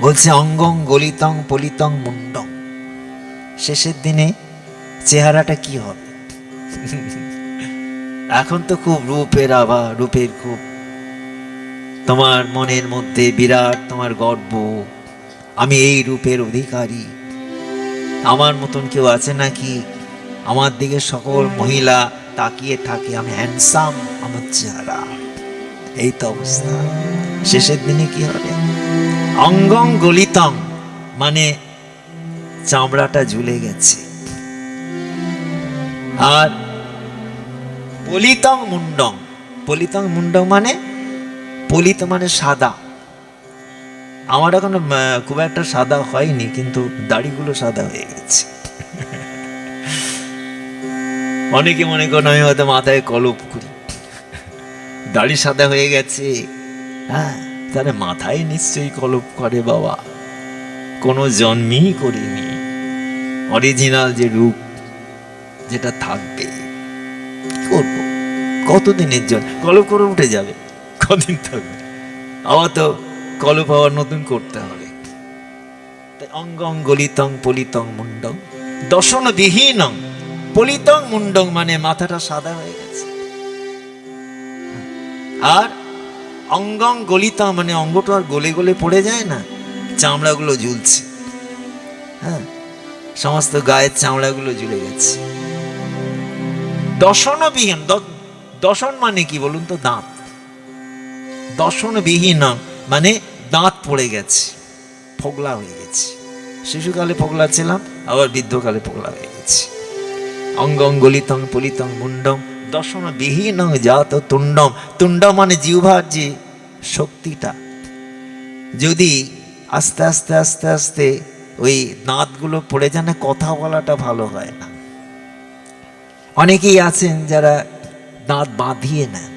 বলছে অঙ্গং গলিতং পলিতং মুন্ডং। শেষের দিনে চেহারাটা কি হবে? এখন তো খুব রূপের আভা, রূপের খুব, তোমার মনের মধ্যে বিরাট তোমার গর্ব, আমি এই রূপের অধিকারী, আমার মতন কেউ আছে নাকি? আমার দিকে সকল মহিলা তাকিয়ে থাকে, আমি হ্যান্ডসাম, আমার চেহারা, এই তো অবস্থা। শেষের দিনে কি হবে? অঙ্গং গলিতং মানে চামড়াটা ঝুলে গেছে, আর পলিতং মুন্ডং, পলিতং মুন্ডং মানে পলিত মানে সাদা। আমার এখন খুব একটা সাদা হয়নি, কিন্তু দাড়িগুলো সাদা হয়ে গেছে। অনেকে মনে করেন আমি হয়তো মাথায় কলপ করি, দাড়ি সাদা হয়ে গেছে। হ্যাঁ, তাহলে মাথায় নিশ্চয়ই কলপ করে বাবা, কোনো জন্মই করিনি। অরিজিনাল যে রূপ যেটা থাকবে, কি করবো? কতদিনের জন্য কলপ করে উঠে যাবে, কদিন থাকবে, আবার তো কলপ আবার নতুন করতে হবে। তাই অঙ্গং গলিতং পলিতং মুন্ডং দশন বিহীনং। পলিতং মুন্ডং মানে মাথাটা সাদা হয়ে গেছে, আর অঙ্গং গলিতং মানে অঙ্গটা আর গলে গলে পড়ে যায় না, চামড়াগুলো ঝুলছে। হ্যাঁ, সমস্ত গায়ের চামড়াগুলো ঝুলে গেছে। দশনবিহীন, দশন মানে কি বলুন তো? দাঁত। দশনবিহীন মানে দাঁত পড়ে গেছে, ফোগলা হয়ে গেছে। শিশুকালে ফোগলা ছিলাম, আবার বৃদ্ধকালে ফোগলা হয়ে গেছে। অঙ্গং গলিতং পলিতং মুন্ডং দর্শন বিহীন জাত তুণ্ডম। তুণ্ড মানে জিহ্বার যে শক্তিটা, যদি আস্তে আস্তে আস্তে আস্তে ওই দাঁতগুলো পড়ে যায় না, কথা বলাটা ভালো হয় না। অনেকেই আছেন যারা দাঁত বাঁধিয়ে নেন,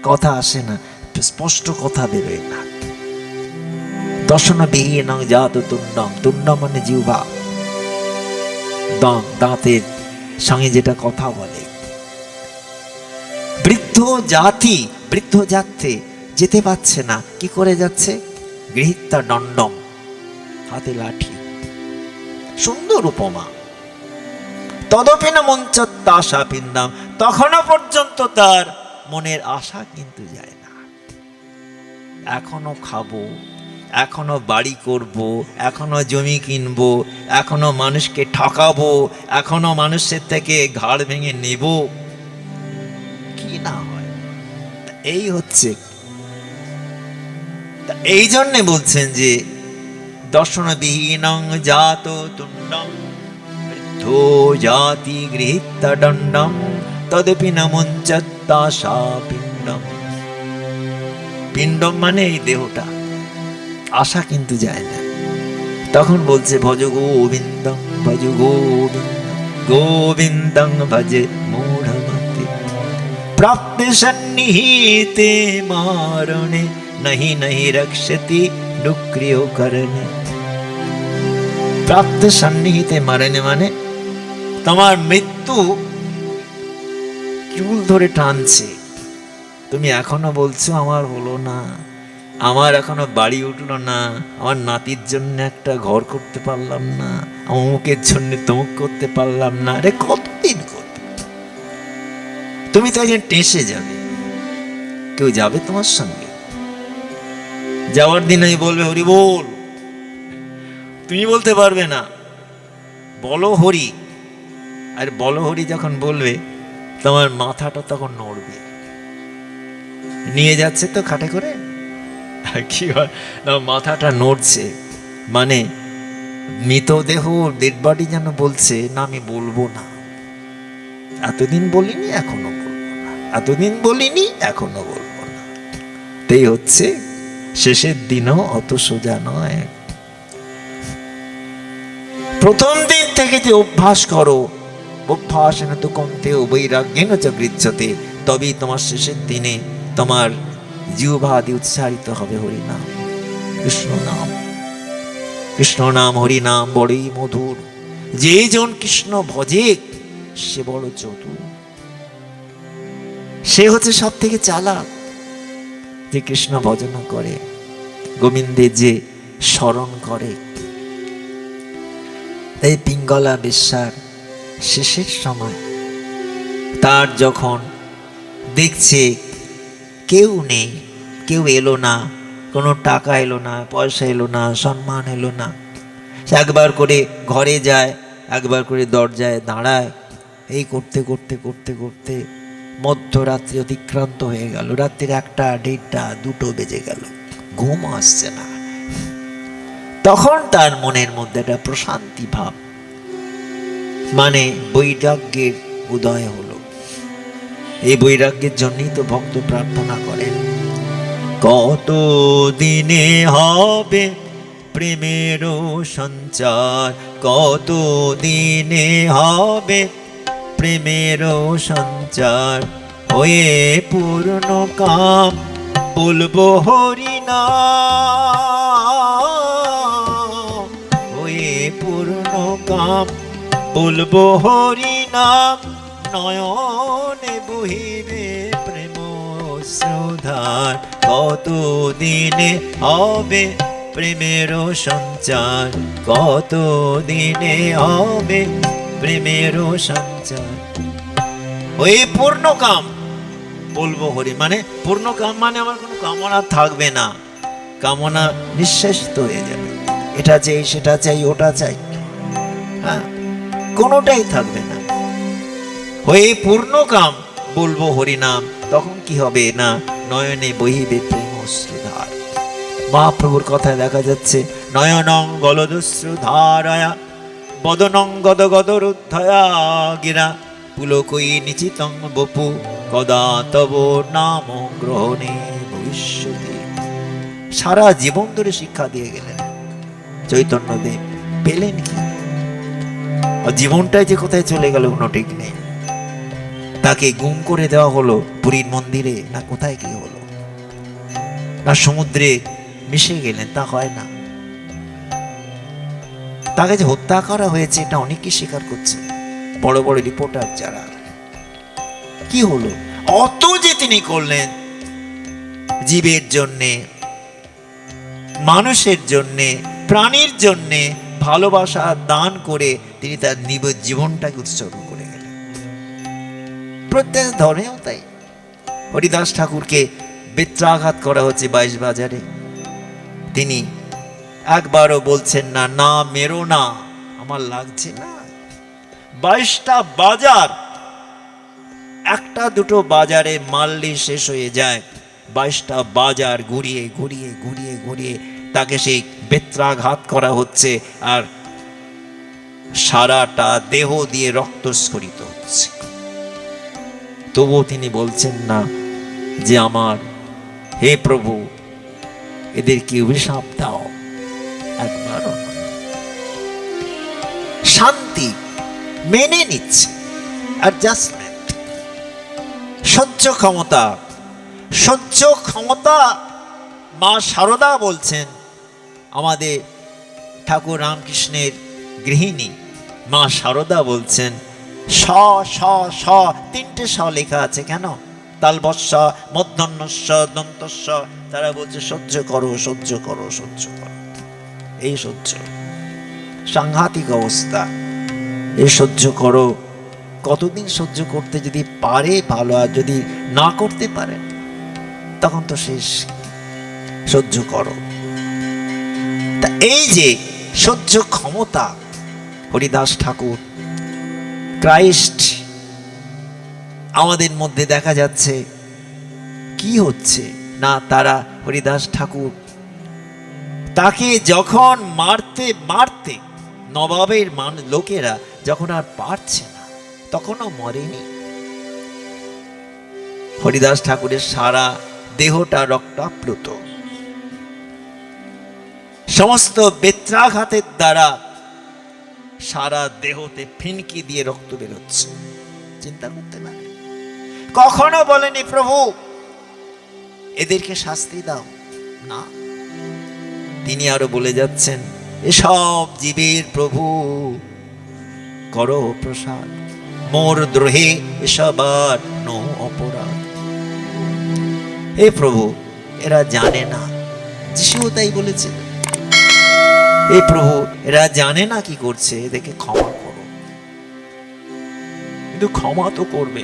কথা আসে না, স্পষ্ট কথা বেরোয় না। দর্শন বিহীন জাত তুণ্ডম। তুণ্ড মানে জিহ্বা, দাঁতের সঙ্গে যেটা কথা বলে। বৃদ্ধ জাতি, বৃদ্ধ যাচ্ছে, যেতে পারছে না, কি করে যাচ্ছে? গৃহীতা দণ্ডম, হাতে লাঠি। সুন্দর উপমা। তদপি না মঞ্চত্যাশা পিণ্ডাম, তখনও পর্যন্ত তার মনের আশা কিন্তু যায় না। এখনো খাবো, এখনো বাড়ি করব, এখনো জমি কিনবো, এখনো মানুষকে ঠকাবো, এখনো মানুষের থেকে ঘাড় ভেঙে নেব, কি না হয়। এই হচ্ছে, এই জন্যে বলছেন যে দর্শন বিহীন জাত তুণ্ডম বৃদ্ধ জাতি গৃহীতা দণ্ডম তদপি ন মুঞ্চত্যাশা পিণ্ডম। পিণ্ডম মানে এই দেহটা, আশা কিন্তু যায় না। তখন বলছে ভজ গোবিন্দং, ভজ গোবিন্দং, গোবিন্দং ভজে মূঢ়মতে, প্রাপ্তে সন্নিহিতে মারণে, নহি নহি রক্ষতি ডুক্রিয় করণে। প্রাপ্তে সন্নিহিতে মারণে মানে তোমার মৃত্যু চুল ধরে টানছে, তুমি এখনো বলছো আমার হলো না, আমার এখনো বাড়ি উঠলো না, আমার নাতির জন্য একটা ঘর করতে পারলাম না, অমুকের জন্য তমুক করতে পারলাম না। আরে কতদিন করবে? তুমি তো একদিন টেসে যাবে। কেউ যাবে তোমার সঙ্গে? যাওয়ার দিন আমি বলবে হরি বল, তুমি বলতে পারবে না, বলো হরি। আর বলো হরি যখন বলবে, তোমার মাথাটা তখন নড়বে। নিয়ে যাচ্ছে তো খাটে করে, কি হয় না, মাথাটা নড়ছে, মানে মৃতদেহ ডেড বডি যেন বলছে না আমি বলবো না, এতদিন বলিনি এখনো বলবো না, এতদিন বলিনি এখনো বলবো না। তাই হচ্ছে শেষের দিনও অত সোজা নয়। প্রথম দিন থেকে যে অভ্যাস করো, অভ্যাস না তো কমতে বৈরাগ্যেন চ গৃহ্যতে, তবেই তোমার শেষের দিনে তোমার জিহ্বা দিয়ে উচ্চারিত হবে হরিনাম, কৃষ্ণ নাম। কৃষ্ণ নাম হরি নাম বড়ই মধুর, যে জন কৃষ্ণ ভজে সে বড় চতুর। সে হচ্ছে সব থেকে চালাক, যে কৃষ্ণ ভজন করে, গোবিন্দের যে স্মরণ করে। এই পিঙ্গলা বেশ্যার শেষের সময় তার যখন দেখছে কেউ নেই, কেউ এলো না, কোনো টাকা এলো না, পয়সা এলো না, সম্মান এলো না, সে একবার করে ঘরে যায়, একবার করে দরজায় দাঁড়ায়। এই করতে করতে করতে করতে মধ্যরাত্রি অতিক্রান্ত হয়ে গেল। রাত্রির 1টা, 1:30, 2টো বেজে গেল, ঘুম আসছে না। তখন তার মনের মধ্যে একটা প্রশান্তি ভাব, মানে বৈরাগ্যের উদয় হলো। এই বৈরাগ্যের জন্যই তো ভক্ত প্রার্থনা করেন, কত দিনে হবে প্রেমেরও সঞ্চার, কত দিনে হবে প্রেমেরও সঞ্চার, হয়ে পূর্ণ কাম বলবো হরিনাম, হয়ে পূর্ণ কাম বলবো হরিনাম, নয়নে বহিবে প্রেম শ্রদ্ধার, কত দিনে হবে প্রেমেরও সঞ্চার, কত দিনে হবে প্রেমেরও সঞ্চার, ওই পূর্ণ কাম বলবো হরি। মানে পূর্ণ কাম মানে আমার কোনো কামনা থাকবে না, কামনা নিঃশেষিত হয়ে যাবে, এটা চাই সেটা চাই ওটা চাই, হ্যাঁ, কোনোটাই থাকবে না। ওই পূর্ণ কাম বলবো হরিনাম, তখন কি হবে না, নয়নে বহিবে প্রেম অশ্রুধার। মহাপ্রভুর কথায় দেখা যাচ্ছে, নয়নং গলদশ্রুধারায়া বদনং গদ গদ রুদ্ধয়া গিরা পুলকই নিচিতং বপু কদা তব নাম গ্রহণে ভবিষ্যতি। সারা জীবন ধরে শিক্ষা দিয়ে গেলেন চৈতন্যদেব, পেলেন কি? জীবনটাই যে কোথায় চলে গেল কোনো ঠিক নেই। তাকে গুম করে দেওয়া হলো পুরীর মন্দিরে, না কোথায় কি হলো, না সমুদ্রে মিশে গেলেন, তা হয় না। তাকে যে হত্যা করা হয়েছে এটা অনেকেই স্বীকার করছে, বড় বড় রিপোর্টার যারা। কি হলো? অত যে তিনি করলেন জীবের জন্যে, মানুষের জন্যে, প্রাণীর জন্যে ভালোবাসা দান করে তিনি তার জীবনটাকে উৎসর্গ করে গেলেন। প্রত্যেক ধর্মেও তাই। হরিদাস ঠাকুরকে বেত্রাঘাত করা হচ্ছে 22 বাজারে, তিনি একবারও বলছেন না, না মেরো না, আমার লাগছে না। 22টা বাজার, একটা দুটো বাজারে মারলে শেষ হয়ে যায়, 22টা বাজার ঘুরিয়ে ঘুরিয়ে ঘুরিয়ে ঘুরিয়ে তাকে সেই বেত্রাঘাত করা হচ্ছে, আর সারাটা দেহ দিয়ে রক্তস্খলিত হচ্ছে। তবুও তিনি বলছেন না যে আমার, হে প্রভু এদেরকে অভিশাপ দাও, একবারও নয়। শান্তি মেনে নিচ্ছে, অ্যাডজাস্টমেন্ট, সহ্য ক্ষমতা। সহ্য ক্ষমতা মা শারদা বলছেন, আমাদের ঠাকুর রামকৃষ্ণের গৃহিণী মা শারদা বলছেন, স স স, 3টে স লেখা আছে কেন? তালবস্য, মধ্যাহ্নস্য, দন্তস্য। তারা বলছে সহ্য করো, সহ্য করো, সহ্য করো। এই সহ্য সাংঘাতিক অবস্থা। এই সহ্য করো, কতদিন সহ্য করতে যদি পারে ভালো, আর যদি না করতে পারে তখন তো শেষ। সহ্য করো। তা এই যে সহ্য ক্ষমতা, হরিদাস ঠাকুর ক্রাইস্ট আমাদের মধ্যে দেখা যাচ্ছে। কি হচ্ছে না, তারা হরিদাস ঠাকুর তাকে যখন মারতে মারতে নবাবের লোকেরা যখন আর পারছে না, তখনও মরেনি। হরিদাস ঠাকুরের সারা দেহটা রক্তাপ্লুত, সমস্ত বেত্রাঘাতের দ্বারা সারা দেহতে ফিনকি দিয়ে রক্ত বেরোচ্ছে। চিন্তা করতে পারে? কখনো বলেনি প্রভু এদেরকে শাস্তি দাও, না। তিনি আরো বলে যাচ্ছেন, এসব জীবের প্রভু করো প্রসাদ, মোর দ্রোহে এসবার নো অপরাধ। হে প্রভু এরা জানে না, যিশুও তাই বলেছেন, হে প্রভু এরা জানে না কি করছে, এদেরকে ক্ষমা করো। কিন্তু ক্ষমা তো করবে,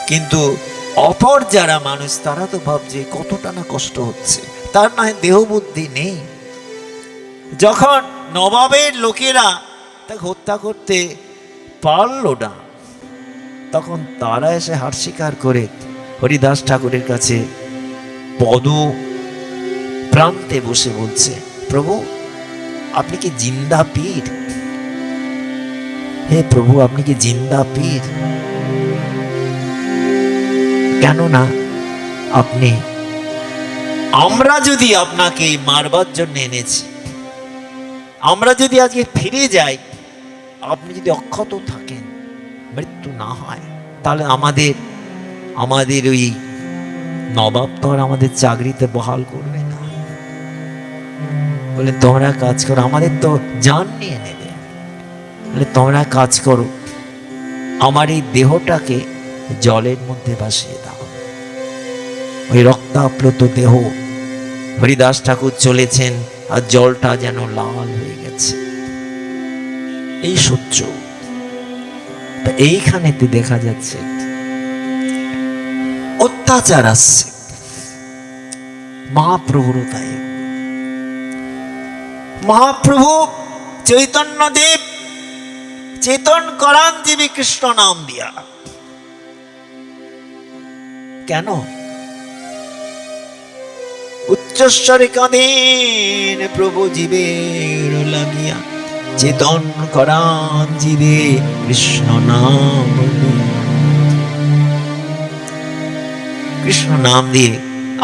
কিন্তু অপর যারা মানুষ তারা তো ভাবছে কতটা না কষ্ট হচ্ছে, তার না দেহ বুদ্ধি নেই। যখন নবাবের লোকেরা তাকে হত্যা করতে পারল না, তখন তারা এসে হার স্বীকার করে হরিদাস ঠাকুরের কাছে পদ প্রান্তে বসে বলছে, প্রভু আপনি কি জিন্দা পীর? হে প্রভু আপনি কি জিন্দা পীর? কেননা আপনি, আমরা যদি আপনাকে মারবার জন্য এনেছি, আমরা যদি আজকে ফিরে যাই, আপনি যদি অক্ষত থাকেন, মৃত্যু না হয়, তাহলে আমাদের ওই নবাব তো আর আমাদের চাকরিতে বহাল করবে না। বলে তোমরা কাজ করো, আমাদের তো জান নিয়ে নেবে। বলে তোমরা কাজ করো, আমার এই দেহটাকে জলের মধ্যে ভাসিয়ে দাও। ওই রক্তাপ্লুত দেহ হরিদাস ঠাকুর চলেছেন, আর জলটা যেন লাল হয়ে গেছে। এই সহ্য। এইখানেতে দেখা যাচ্ছে অত্যাচার আসছে, মহাপ্রভুরও তাই। মহাপ্রভু চৈতন্যদেব চেতন করান জীবী কৃষ্ণ নাম দিয়া। কেন? উচ্চস্বরে কাঁদেন প্রভু জীবের লাগিয়া, চেতন করান জীবে কৃষ্ণ নাম নিয়ে। কৃষ্ণ নাম দিয়ে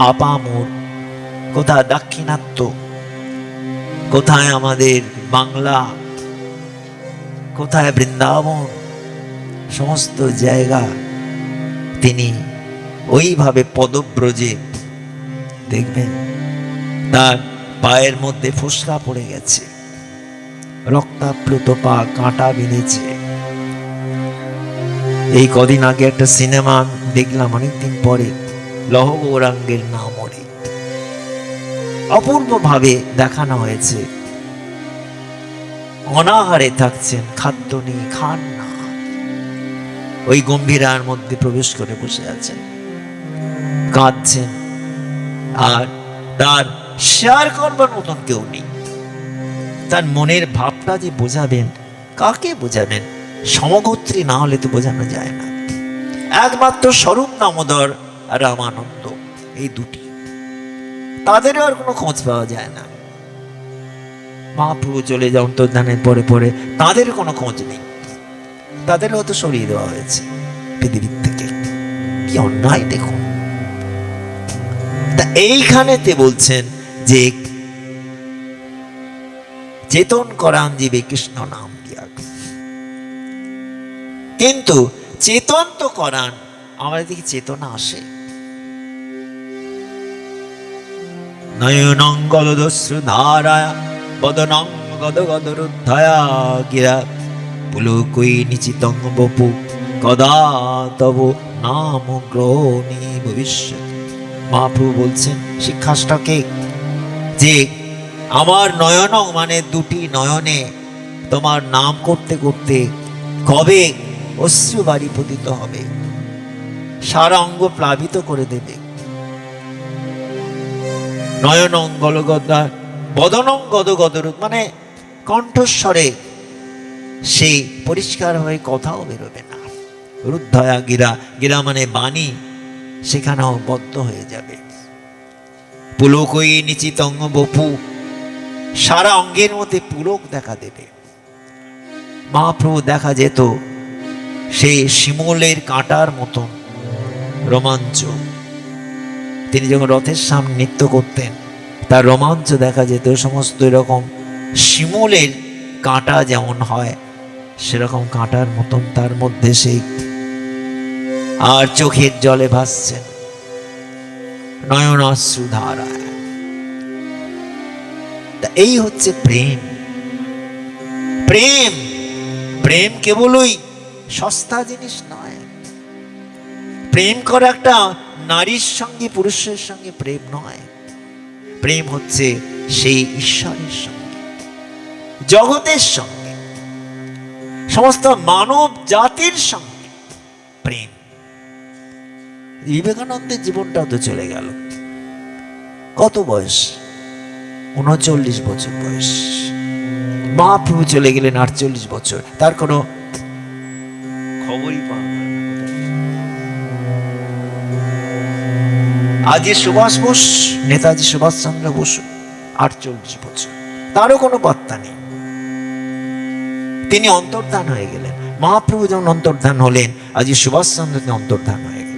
আপামর, কোথায় দাক্ষিণাত্য, কোথায় আমাদের বাংলা, কোথায় বৃন্দাবন, সমস্ত জায়গা তিনি ওইভাবে পদব্রজে দেখবেন তার পায়ের মধ্যে ফোসকা পড়ে গেছে, রক্তাপ্লুত পা, কাঁটা বেঁধেছে। এই কদিন আগে একটা সিনেমা দেখলাম, অনেকদিন পরে, লৌহ গৌরাঙ্গের নামরে অপূর্ব ভাবে দেখানো হয়েছে। অনাহারে থাকছেন, খাদ্য নেই, খান না, ওই গম্ভীরার মধ্যে প্রবেশ করে বসে আছেন, কাঁদছেন, আর তার শেয়ার করবার মতন কেউ নেই। তার মনের ভাবটা যে বোঝাবেন, কাকে বোঝাবেন? সমগোত্রী না হলে তো বোঝানো যায় না। একমাত্র স্বরূপ দামোদর আর রামানন্দ, এই দুটি, তাদেরও আর কোনো খোঁজ পাওয়া যায় না। মহাপ্রভু চলে যান অন্তর্ধানের পরে পরে, তাদের কোনো খোঁজ নেই, তাদের হয়তো সরিয়ে দেওয়া হয়েছে পৃথিবীর থেকে। কি অন্যায় দেখুন। তা এইখানেতে বলছেন যে চেতন করান জীবে কৃষ্ণ নাম দিয়া। কিন্তু চেতন তো করান, আমাদের দিকে চেতনা আসে? নয়নং গলদস্রু ধারায়া বদনং গদ গদরুদ্ধয়া গিরা পুলকই নিচিতং বপু কদা তব নাম গ্রহণী ভবিষ্যৎ। মহাপ্রভু বলছেন শিক্ষাষ্টকে যে আমার নয়নং মানে দুটি নয়নে তোমার নাম করতে করতে কবে অশ্রু বাড়ি পতিত হবে, সারা অঙ্গ প্লাবিত করে দেবে। নয়নং গলগদা বদনং গদ গদরুদ মানে কণ্ঠস্বরে সেই পরিষ্কার হয়ে কথাও বেরোবে না। রুদ্ধয়া গিরা, গিরা মানে বাণী, সেখানেও বদ্ধ হয়ে যাবে। পুলকই নিচিতং বপু, সারা অঙ্গের মধ্যে পুলক দেখা দেবে। মহাপ্রভু দেখা যেত সেই শিমুলের কাঁটার মতন রোমাঞ্চ। তিনি যখন রথের সামনে নৃত্য করতেন, তার রোমাঞ্চ দেখা যেত সমস্ত এরকম শিমুলের কাঁটা যেমন হয় সেরকম কাঁটার মতন তার মধ্যে সেই, আর চোখের জলে ভাসছেন নয়নাশ্রু ধারায়। এই হচ্ছে প্রেম। প্রেম প্রেম কেবলই সস্তা জিনিস নয়। প্রেম করা একটা নারীর সঙ্গে পুরুষের সঙ্গে প্রেম নয়। প্রেম হচ্ছে সেই ঈশ্বরের সঙ্গে, জগতের সঙ্গে, সমস্ত মানব জাতির সঙ্গে প্রেম। বিবেকানন্দের জীবনটাও তো চলে গেল। কত বয়স? 39 বছর বয়স। মহাপ্রভু চলে গেলেন 48 বছর, তার কোনো খবরই পাওয়া গেল না। আজকে সুভাষ বোস, নেতাজি সুভাষচন্দ্র বসু 48 বছর, তারও কোনো পাত্তা নেই। তিনি অন্তর্ধান হয়ে গেলেন। মহাপ্রভু যেমন অন্তর্ধান হলেন, আজকে সুভাষচন্দ্র অন্তর্ধান হয়ে গেলেন।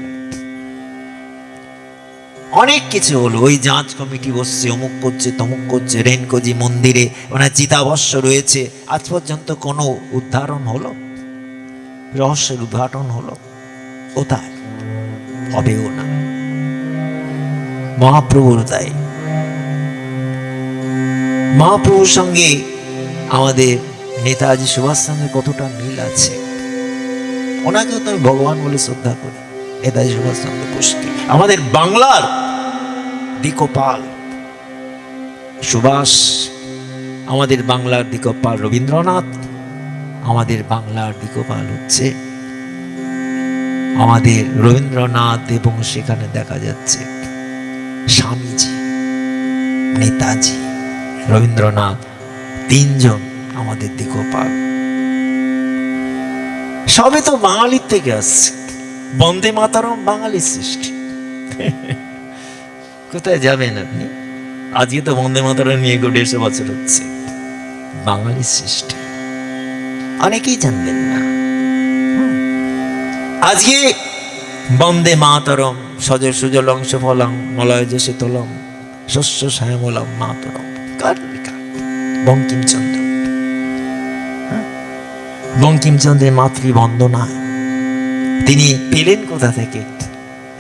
অনেক কিছু হলো, ওই যাঁচ কমিটি বসছে, অমুক করছে, তমুক করছে, রেনকোজি মন্দিরে ওনার চিতাভস্য রয়েছে, আজ পর্যন্ত কোনো উদ্ধারণ হলো? রহস্যের উদ্ঘাটন হলো? কোথায়? হবেও না। মহাপ্রভুর তাই। মহাপ্রভুর সঙ্গে আমাদের নেতাজি সুভাষচন্দ্রের কতটা মিল আছে। ওনাকেও তো আমি ভগবান বলে শ্রদ্ধা করি, নেতাজি সুভাষচন্দ্র বোসকে। আমাদের বাংলার দিকপাল সুভাষ, আমাদের বাংলার দিকপাল রবীন্দ্রনাথ, আমাদের বাংলার দিকপাল হচ্ছে আমাদের রবীন্দ্রনাথ, এবং সেখানে দেখা যাচ্ছে স্বামীজি, নেতাজি, রবীন্দ্রনাথ, তিনজন আমাদের দিকপাল। সবে তো বাঙালির থেকে আসছে। বন্দে মাতরম বাঙালির সৃষ্টি। কোথায় যাবেন আপনি? আজকে তো বন্দে মাতরম নিয়ে 150 বছর হচ্ছে। বাঙালি সৃষ্টি, অনেকেই জানবেন না। আজকে বন্দে মাতরম, সজল সুজলং সুফলং মলয়জ শীতলং শস্য শ্যামলং মাতরম, কার লেখা? বঙ্কিমচন্দ্র। বঙ্কিমচন্দ্রের মাতৃবন্দনা তিনি পেলেন কোথা থেকে?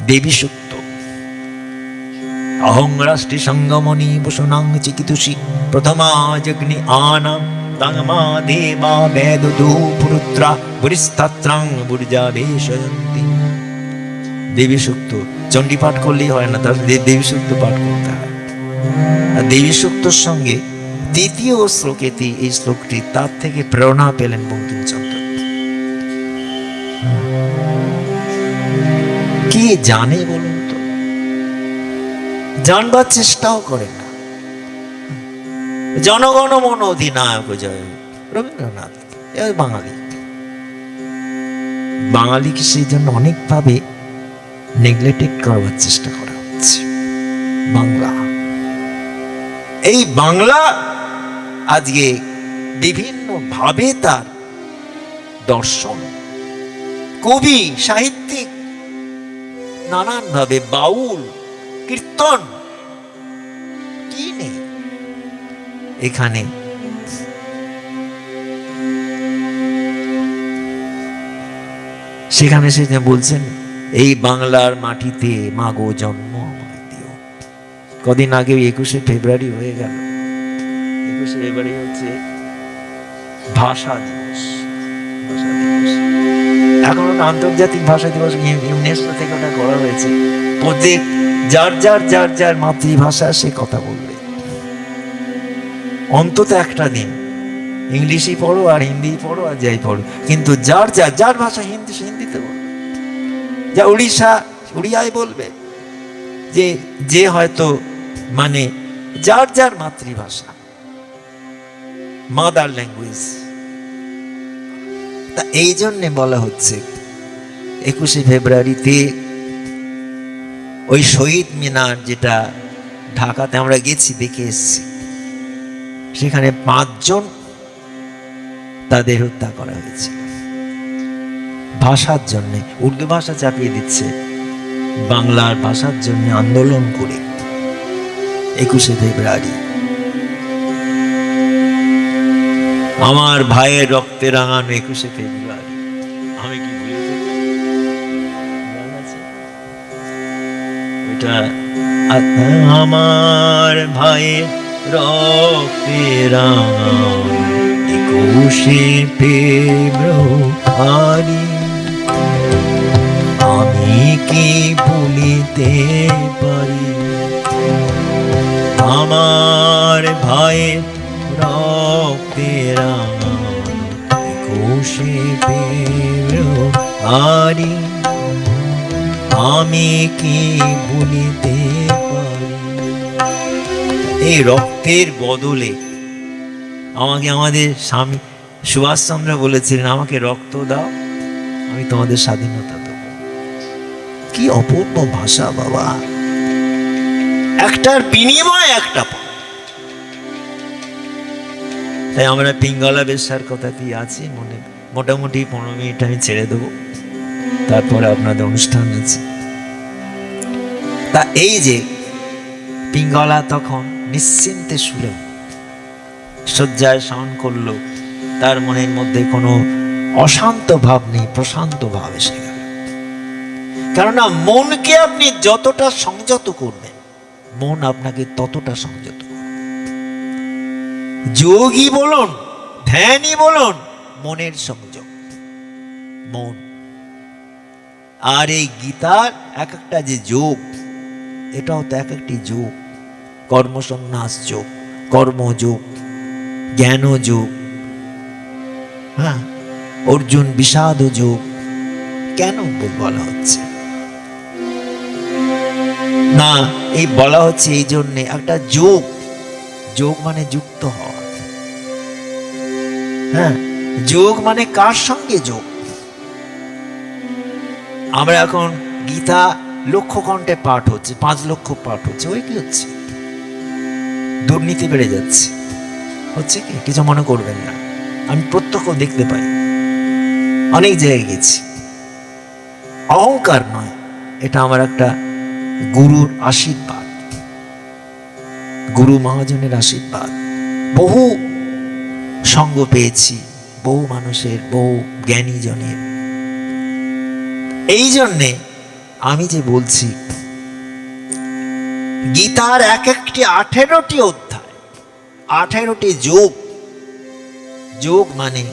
দেবী সূক্ত। অহং রাষ্ট্রী সঙ্গমণি ভূষণাং চিকিতুষী প্রথমা যগ্নি আনাম তাংমা দেবা বেদদু পুরুত্রা বুরিস্তাত্রাং বুর্জা বেশয়ন্তি। দেবী সূক্ত চণ্ডী পাঠ করলেই হয় না, তার দেবী সূক্ত পাঠ করতে হয়। আর দেবী সূক্তর সঙ্গে তৃতীয় শ্লোকেতে এই শ্লোকটি, তার থেকে প্রেরণা পেলেন বঙ্কিমচন্দ্র। কে জানে বলুন তো? জানবার চেষ্টাও করে না। জনগণ মন অধিনায়ক জয় রবীন্দ্রনাথ বাঙালি। বাঙালিকে সেই জন্য অনেকভাবে নেগলেক্ট করবার চেষ্টা করা হচ্ছে। বাংলা, এই বাংলা আজকে বিভিন্ন ভাবে তার দর্শন, কবি, সাহিত্যিক নানান ভাবে, বাউল, কীর্তন, কি নেই এখানে। সেখানে সে বলছেন, এই বাংলার মাটিতে মাগো জন্ম আমায় দিও। কদিন আগে 21শে ফেব্রুয়ারি হয়ে গেল। 21শে ফেব্রুয়ারি হচ্ছে ভাষা দিবস। এখনো আন্তর্জাতিক ভাষা দিবস ইউনেস্কো থেকে ওটা করা হয়েছে। প্রত্যেক যার যার যার যার মাতৃভাষা সে কথা বলবে। অন্তত একটা দিন ইংলিশই পড়ো আর হিন্দি পড়ো আর যাই পড়ো, কিন্তু যার যার যার ভাষা হিন্দি সে হিন্দিতে বলবে, যা উড়িষ্যা উড়িয়ায় বলবে, যে হয়তো মানে যার যার মাতৃভাষা, মাদার ল্যাঙ্গুয়েজ। তা এই জন্যে বলা হচ্ছে 21শে ফেব্রুয়ারিতে ওই শহীদ মিনার, যেটা ঢাকাতে আমরা গেছি, দেখে এসছি, সেখানে 5 জন তাদের হত্যা করা হয়েছে ভাষার জন্য। উর্দু ভাষা চাপিয়ে দিচ্ছে, বাংলার ভাষার জন্য আন্দোলন করে 21শে ফেব্রুয়ারি। আমার ভাইয়ের রক্তে রাঙানো 21শে ফেব্রুয়ারি, আমি কি ভুলে যাই? ওইটা আমার ভাইয়ের রক্তে রাঙানো 21শে ফেব্রুয়ারি, আমি কি ভুলিতে পারি? আমার ভাইয়ের রক্তে রাঙানো 21শে ফেব্রুয়ারি, আমি কি ভুলিতে পারি? এই রক্তের বদলে আমাকে আমাদের স্বামী সুভাষচন্দ্র বলেছিলেন, আমাকে রক্ত দাও, আমি তোমাদের স্বাধীনতা দেব। কি অপূর্ব ভাষা বাবা! একটার বিনিময় একটা। তাই আমরা পিঙ্গলা বেশ্যার কথা কি আছে মনে? মোটামুটি 15 মিনিট আমি ছেড়ে দেবো, তারপরে আপনাদের অনুষ্ঠান আছে। তা এই যে পিঙ্গলা তখন নিশ্চিন্তে শুলো, শয্যায় শয়ন করলো, তার মনের মধ্যে কোনো অশান্ত ভাব নেই, প্রশান্ত ভাব এসে গেল। কেননা মনকে আপনি যতটা সংযত করবেন, মন আপনাকে ততটা সংযত করবে। যোগী বলুন, ধ্যানই বলুন, মনের সংযম, মন। আর এই গীতার এক একটা যে যোগ, এটাও তো এক একটি যোগ। কর্মসন্ন্যাস যোগ, কর্মযোগ, জ্ঞান যোগ, হ্যাঁ, অর্জুন বিষাদ যোগ। কেন বলা হচ্ছে না? এই বলা হচ্ছে এই জন্যে, একটা যোগ, যোগ মানে যুক্ত হওয়া। হ্যাঁ, যোগ মানে কার সঙ্গে যোগ? আমরা এখন গীতা লক্ষ কণ্ঠে পাঠ হচ্ছে, 5 লক্ষ পাঠ হচ্ছে, ওই কি হচ্ছে? দুর্নীতি বেড়ে যাচ্ছে, হচ্ছে কি, কিছু মনে করবেন না, আমি প্রত্যক্ষ দেখতে পাই, অনেক জায়গায় গেছি। অহংকার নয়, এটা আমার একটা গুরুর আশীর্বাদ, গুরু মহাজনের আশীর্বাদ। বহু সঙ্গ পেয়েছি, বহু মানুষের, বহু জ্ঞানী জনের। এই জন্যে আমি যে বলছি, গীতার এক একটি 18টি অধ্যায়, 18টি যোগ। যোগ মানে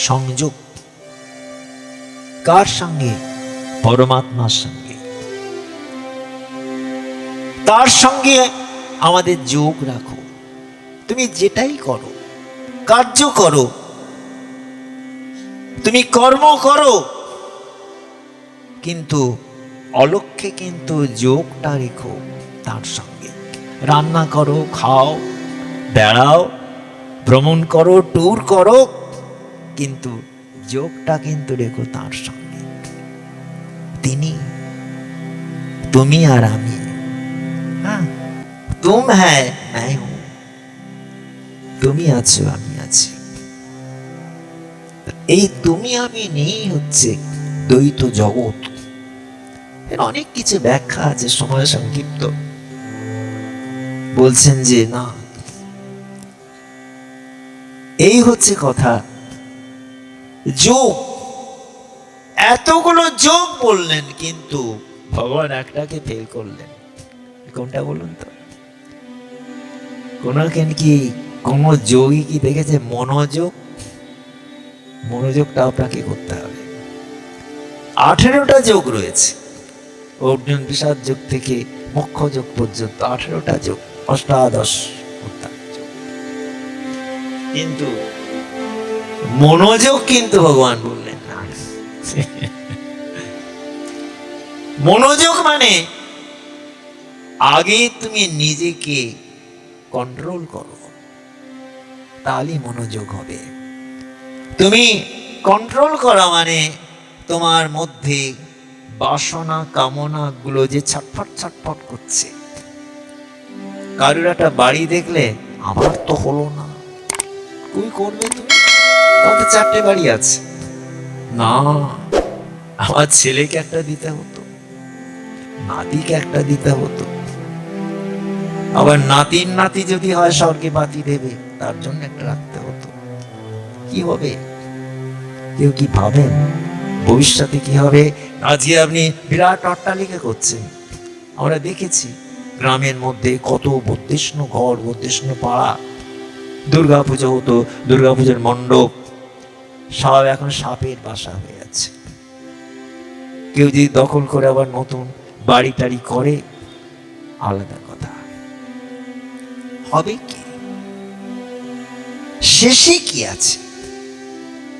সংযোগ, কার সঙ্গে? পরমাত্মার সঙ্গে। তার সঙ্গে আমাদের যোগ রাখো। তুমি যেটাই করো, কার্য করো, তুমি কর্ম করো, কিন্তু অলক্ষ্যে কিন্তু যোগটা রেখো তার সঙ্গে। রান্না করো, খাও, বেড়াও, ভ্রমণ করো, ট্যুর করো, কিন্তু যোগটা কিন্তু রেখো তার সঙ্গে। তিনি, তুমি আর আমি, হ্যাঁ, তুম হ্যায় मैं हूं, তুমি আছো, আমি আছি। এই তুমি আমি নেই হচ্ছে দ্বৈত জগৎ। এর অনেক কিছু ব্যাখ্যা আছে, সময় সংক্ষিপ্ত। বলছেন যে না, এই হচ্ছে কথা। যোগ, এতগুলো যোগ বললেন, কিন্তু ভগবান একটাকে ফেল করলেন। কোনটা বলুন তো? কোন যোগী কি দেখেছে মনোযোগ? মনোযোগটা আপনাকে করতে হবে। 18টা যোগ রয়েছে, অর্জুন বিষাদ যোগ থেকে মুখ্য যোগ পর্যন্ত 18টা যোগ, অষ্টাদশ যোগ। কিন্তু মনোযোগ কিন্তু ভগবান বললেন না। মনোযোগ মানে আগে তুমি নিজেকে কন্ট্রোল করো, তাহলেই মনোযোগ হবে। তুমি কন্ট্রোল করা মানে তোমার মধ্যে বাসনা কামনা গুলো যে ছটফট ছটফট করছে। কারুর একটা বাড়ি দেখলে আমার তো হলো না, তুই করবে, তুমি তোমাদের 4টে বাড়ি আছে, না আমার ছেলেকে একটা দিতে হতো, নাতিকে একটা দিতে হতো, আবার নাতির নাতি যদি হয় স্বর্গে বাতি দেবে, তার জন্য একটা রাখতে হতো। কি হবে? কেউ কি ভাবেন ভবিষ্যতে কি হবে? আজকে আপনি বিরাট অট্টালিকা করছেন, আমরা দেখেছি গ্রামের মধ্যে কত বর্ধিষ্ণু ঘর, বর্ধিষ্ণু পাড়া। দুর্গাপুজো হতো, দুর্গাপুজোর মণ্ডপ সব এখন সাপের বাসা হয়ে আছে। কেউ যদি দখল করে আবার নতুন বাড়ি টাড়ি করে, আলাদা কথা। হবে কি? শেষে কি আছে?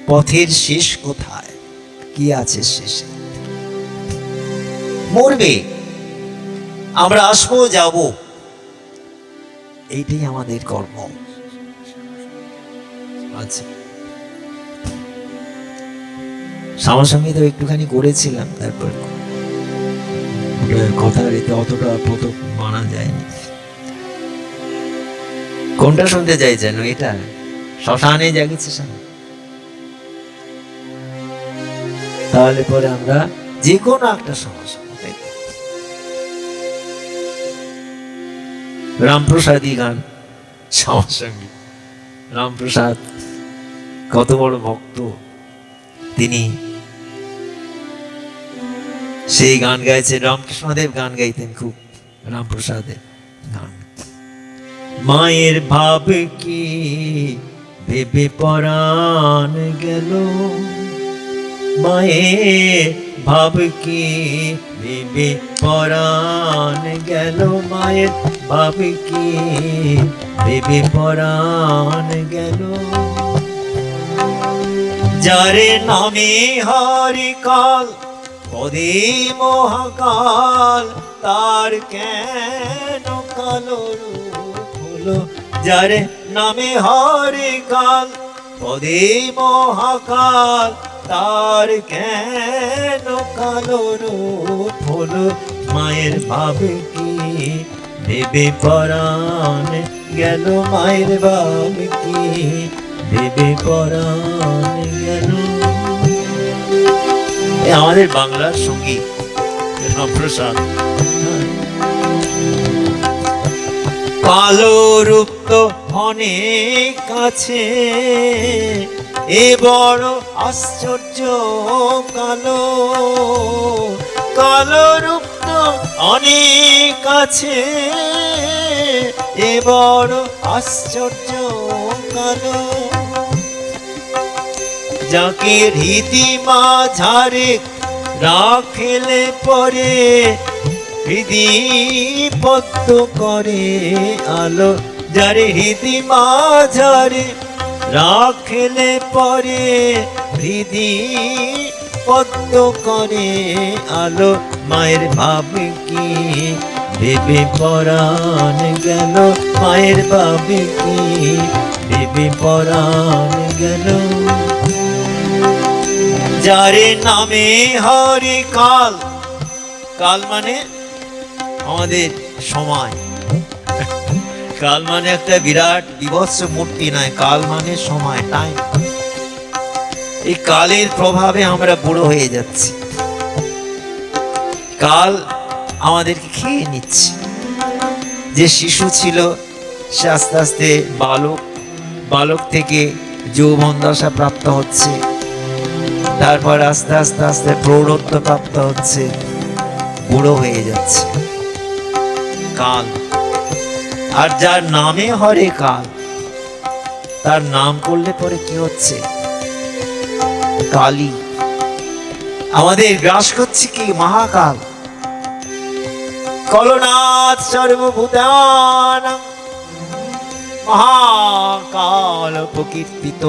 পথের শেষ কোথায়? কি আছে শেষে? মরবে, আমরা আসবো, যাব, এইটাই আমাদের কর্ম আছে। সামনাসামনি তো একটুখানি করেছিলাম, তারপর কথা রেতে অতটা প্রথম মানা যায়নি। কোনটা শুনতে চাইছেন? এটা শ্মশানে জাগিছে সামনে, তাহলে পরে আমরা যে কোনো একটা সমস্যা। রামপ্রসাদী গান, শ্যামাসঙ্গী রামপ্রসাদ কত বড় ভক্ত, তিনি সেই গান গাইছেন। রামকৃষ্ণদেব গান গাইতেন খুব, রামপ্রসাদের গান। মায়ের ভাব কি ভেবে পরাণ গেল, মায়ের ভাব কি ভেবে পরাণ গেল, মায়ের ভাব কি ভেবে পরাণ গেল। যারে নামে হরি কাল পদে মহাকাল, তার কেন কালো রূপ হলো। যারে নামে হরি কাল পদে মহাকাল, তার কেন কালো রূপ হলো। মায়ের ভাবে কি ভেবে পরাণ গেল মায়ের বাবে কি দেবে পরাণ গেল। এ আমাদের বাংলার সঙ্গীত রামপ্রসাদ। কালো রূপ তো অনেক আছে, এ বড় আশ্চর্য কালো। কালো রূপ তো অনেক আছে, এ বড় আশ্চর্য কালো। যাকে রীতি মাঝারে রাখলে পরে হৃদি পদ্ম করে আলো। যারে হৃদি মাঝারে রাখলে পরে হৃদি পদ্ম করে আলো। মায়ের ভাবে কি ভেবে পরাণ গেল, মায়ের ভাবে কি ভেবে পরাণ গেল। যারে নামে হরে কাল, কাল মানে আমাদের সময়, কাল মানে একটা বিরাট বিভৎস মূর্তি নয়, কাল মানে সময়, টাইম। এই কালের প্রভাবে আমরা বুড়ো হয়ে যাচ্ছি, কাল আমাদেরকে খেয়ে নিচ্ছে। যে শিশু ছিল সে আস্তে আস্তে বালক, বালক থেকে যৌবন দশা প্রাপ্ত হচ্ছে, তারপর আস্তে আস্তে আস্তে প্রৌঢ়ত্ব প্রাপ্ত হচ্ছে, বুড়ো হয়ে যাচ্ছে কাল। আর যার নামে হরে কাল, তার নাম করলে পরে কি হচ্ছে? কালী। আমাদের গ্রাস করছে কি? মহাকাল। কলনাথ সর্বভূতানাং মহাকাল প্রকীর্তিত।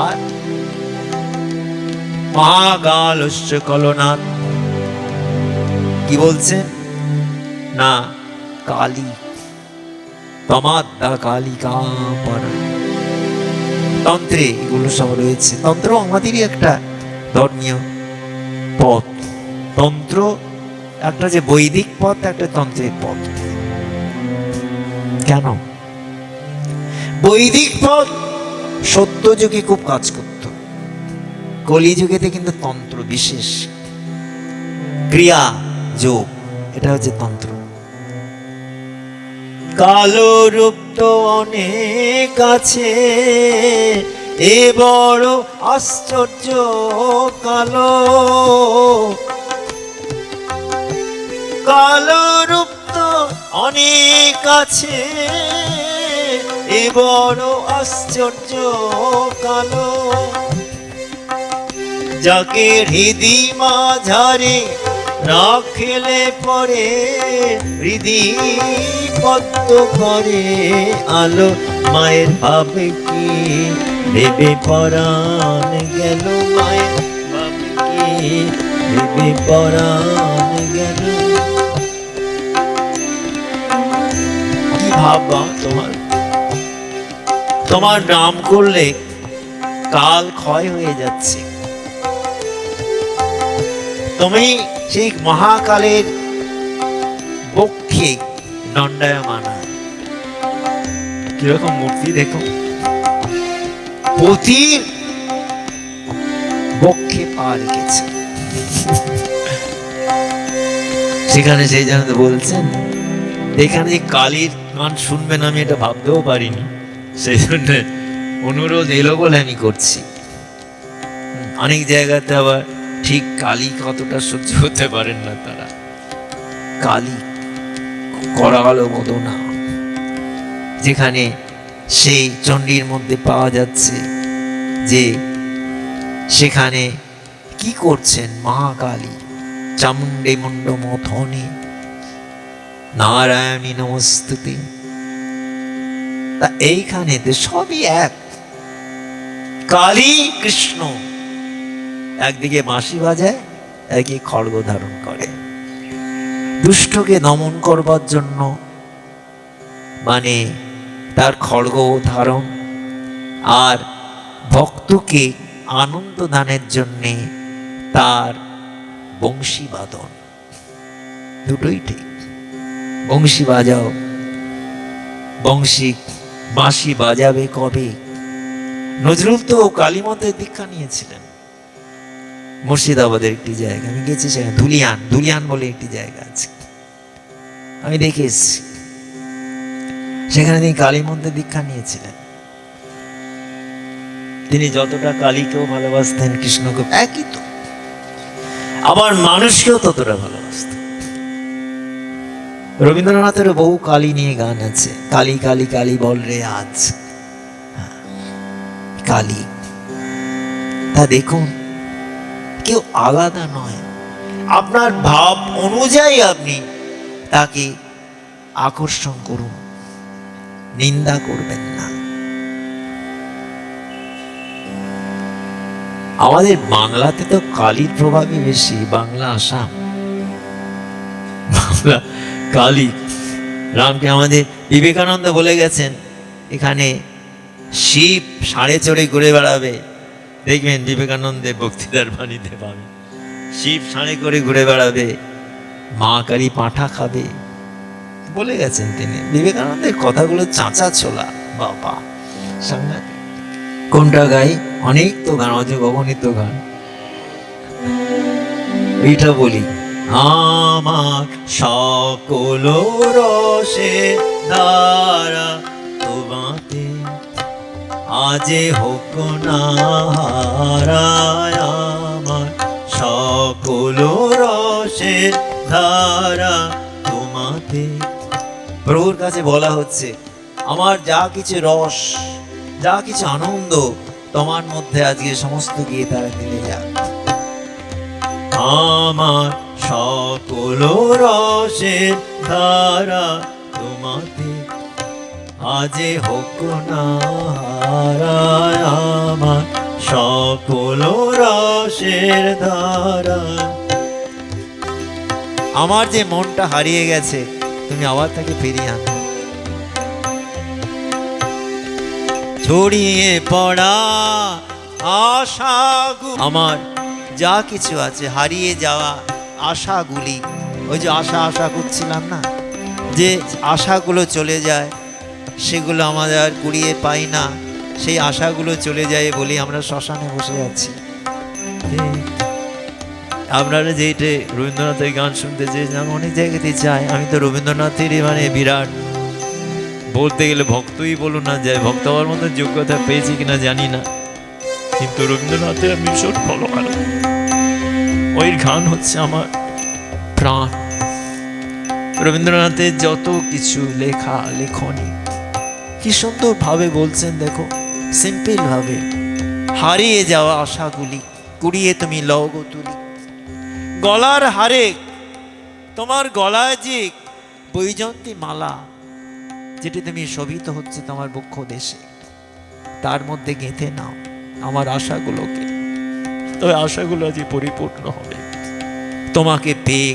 আর মহাকালস্য কলনাথ কি বলছেন? না, কালী তমাদ্দা কালিকা পরা। তন্ত্রে এগুলো সব রয়েছে। তন্ত্র আমাদেরই একটা ধর্মীয় পথ। তন্ত্র একটা যে বৈদিক পথ, একটা তন্ত্রের পথ। কেন? বৈদিক পথ সত্য যুগে খুব কাজ করত, কলিযুগেতে কিন্তু তন্ত্র বিশেষ ক্রিয়া যোগ, এটা হচ্ছে তন্ত্র। কালো রূপ তো অনেক আছে, এ বড় আশ্চর্য কালো। কালো রূপ তো অনেক আছে, এ বড় আশ্চর্য কালো। যাকে হৃদি মাঝারে রাখলে পরে হৃদি পদ্ম করে আলো। মায়ের ভাবে কি ভেবে পরাণ গেল, মায়ের ভাবে কি ভেবে পরাণ গেল। কি ভাববা তোমার? তোমার নাম করলে কাল ক্ষয় হয়ে যাচ্ছে। তুমি সেই মহাকালের বক্ষে দণ্ডায়মানা। কিরকম মূর্তি দেখো, পতির বক্ষে পা রেখেছে। সেখানে সেই জন্য বলছেন, এখানে যে কালীর গান শুনবেন আমি এটা ভাবতেও পারিনি, সেই জন্য অনুরোধ এলো বলে আমি করছি। অনেক জায়গাতে আবার ঠিক কালী কতটা সহ্য করতে পারেন না তারা। কালী করালো মদনা, যেখানে সেই চণ্ডীর মধ্যে পাওয়া যাচ্ছে যে সেখানে কি করছেন মহাকালী? চামুণ্ডে মুন্ড মথনে নারায়ণী নমস্তুতে। তা এইখানেতে সবই এক, কালী কৃষ্ণ একদিকে বাঁশি বাজায়, একদিকে খড়গ ধারণ করে। দুষ্টকে দমন করবার জন্য মানে তার খড়গ ধারণ, আর ভক্তকে আনন্দ দানের জন্যে তার বংশী বাদন। দুটোই ঠিক। বংশী বাজাও, বংশী বাঁশি বাজাবে কবে। নজরুল তো কালী মন্ত্রের দীক্ষা নিয়েছিলেন মুর্শিদাবাদের একটি জায়গা, আমি গেছি সেখানে, ধুলিয়ান বলে একটি জায়গা আছে, আমি দেখে এসেছি। সেখানে তিনি কালী মন্ত্রের দীক্ষা নিয়েছিলেন। তিনি যতটা কালীকেও ভালোবাসতেন, কৃষ্ণকে একই তো, আবার মানুষকেও ততটা ভালোবাসতেন। রবীন্দ্রনাথের বহু কালী নিয়ে গান আছে, কালী কালী কালী বল রে আজ, কালী। তা দেখুন, কেউ আলাদা নয়, আপনার ভাব অনুযায়ী আপনি তাকে আকর্ষণ করুন, নিন্দা করবেন না। আমাদের বাংলাতে তো কালীর প্রভাবই বেশি, বাংলা আসাম, বাংলা কালী। রামকে আমাদের বিবেকানন্দ বলে গেছেন, এখানে শিব ষাঁড়ে চড়ে ঘুরে বেড়াবে, দেখবেন বিবেকানন্দের বক্তৃতার বাণীতে পাবে, শিব ষাঁড়ে করে ঘুরে বেড়াবে, মা কালী পাঁঠা খাবে, বলে গেছেন তিনি। বিবেকানন্দের কথাগুলো চাঁচা ছোলা, বাবা সাংঘাতিক। কোনটা গাই? অনেক তো গান, অজগণিত গান, এইটা বলি, আমার সকল রসে ধারা তোমাতে আজে হোক না হারায়, আমার সকল রসে ধারা তোমাতে। প্রভুর কাছে বলা হচ্ছে, আমার যা কিছু রস, যা কিছু আনন্দ তোমার মধ্যে আজকে সমস্ত গিয়ে তারা দিলে যাক। আমার সকল রসের ধারা তোমাতে আজে হোক না হারায়, আমার সকল রসের ধারা। আমার যে মনটা হারিয়ে গেছে, তুমি আবার তাকে ফিরিয়ে আনো। ছড়িয়ে পড়া আশা, আমার যা কিছু আছে হারিয়ে যাওয়া আশাগুলি, ওই যে আশা আশা করছিলাম না, যে আশাগুলো চলে যায়, সেগুলো আমাদের আর কুড়িয়ে পাই না, সেই আশাগুলো চলে যায় বলি আমরা শ্মশানে বসে যাচ্ছি। আপনারা যেটা রবীন্দ্রনাথের গান শুনতে চেয়েছেন, আমি অনেক জায়গাতে চাই। আমি তো রবীন্দ্রনাথেরই মানে বিরাট, বলতে গেলে ভক্তই বলুন না, যায় ভক্ত হওয়ার মতো যোগ্যতা পেয়েছি কিনা জানি না, কিন্তু রবীন্দ্রনাথের আমি ভীষণ ভালো গান, ওই গান হচ্ছে আমার প্রাণ। রবীন্দ্রনাথের যত কিছু লেখা লেখনী কি সুন্দর ভাবে বলছেন, দেখো সিম্পল ভাবে, হারিয়ে যাওয়া আশাগুলি কুড়িয়ে তুমি লও গো তুলি। গলার হারে, তোমার গলায় যে বৈজন্তী মালা, যেটি তুমি শোভিত হচ্ছে তোমার বক্ষ দেশে, তার মধ্যে গেঁথে নাও আমার আশাগুলোকে, তবে আশাগুলো আজ পরিপূর্ণ হবে তোমাকে পেয়ে,